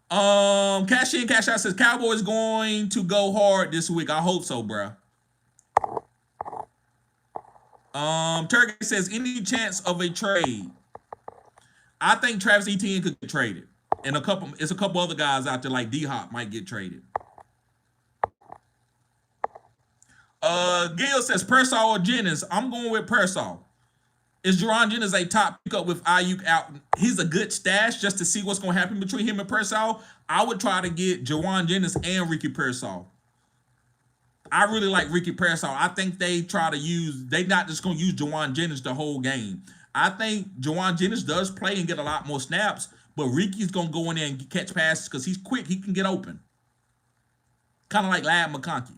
Cash in, cash out says, Cowboys going to go hard this week. I hope so, bro. Turkey says, any chance of a trade? I think Travis Etienne could get traded. And a couple other guys out there like D-Hop might get traded. Gail says, Pearsall or Jennings? I'm going with Pearsall. Is Jerron Jennings a top pickup with Ayuk out? He's a good stash just to see what's going to happen between him and Pearsall. I would try to get Jerron Jennings and Ricky Pearsall. I really like Ricky Pearsall. I think they're not just going to use Juwan Jennings the whole game. I think Juwan Jennings does play and get a lot more snaps, but Ricky's going to go in there and catch passes because he's quick. He can get open. Kind of like Lad McConkey.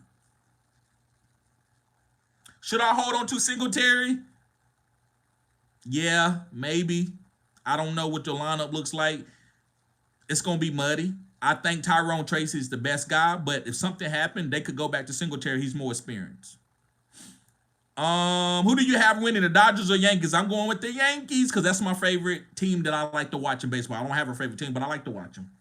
Should I hold on to Singletary? Yeah, maybe. I don't know what your lineup looks like. It's going to be muddy. I think Tyrone Tracy is the best guy, but if something happened, they could go back to Singletary. He's more experienced. Who do you have winning, the Dodgers or Yankees? I'm going with the Yankees because that's my favorite team that I like to watch in baseball. I don't have a favorite team, but I like to watch them.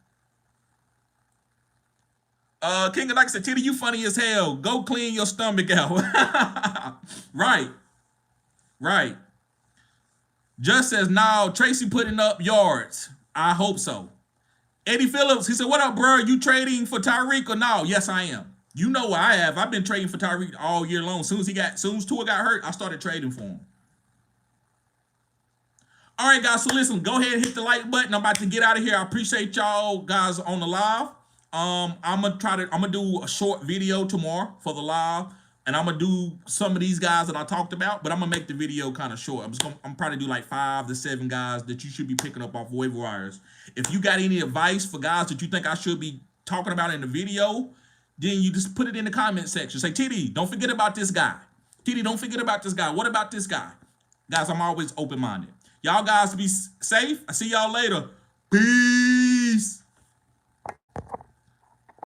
King of Nike said, Titty, you funny as hell. Go clean your stomach out. Right. Just says, no, Tracy putting up yards. I hope so. Eddie Phillips, he said, what up, bro? You trading for Tyreek or no? Yes, I am. You know what I have. I've been trading for Tyreek all year long. As soon as Tua got hurt, I started trading for him. All right, guys, so listen, go ahead and hit the like button. I'm about to get out of here. I appreciate y'all guys on the live. I'm gonna do a short video tomorrow for the live, and I'm gonna do some of these guys that I talked about, but I'm gonna make the video kind of short. I'm probably do like 5 to 7 guys that you should be picking up off waiver wires. If you got any advice for guys that you think I should be talking about in the video, then you just put it in the comment section. Say, TD, don't forget about this guy. TD, don't forget about this guy. What about this guy? Guys, I'm always open-minded. Y'all guys be safe. I see y'all later. Peace.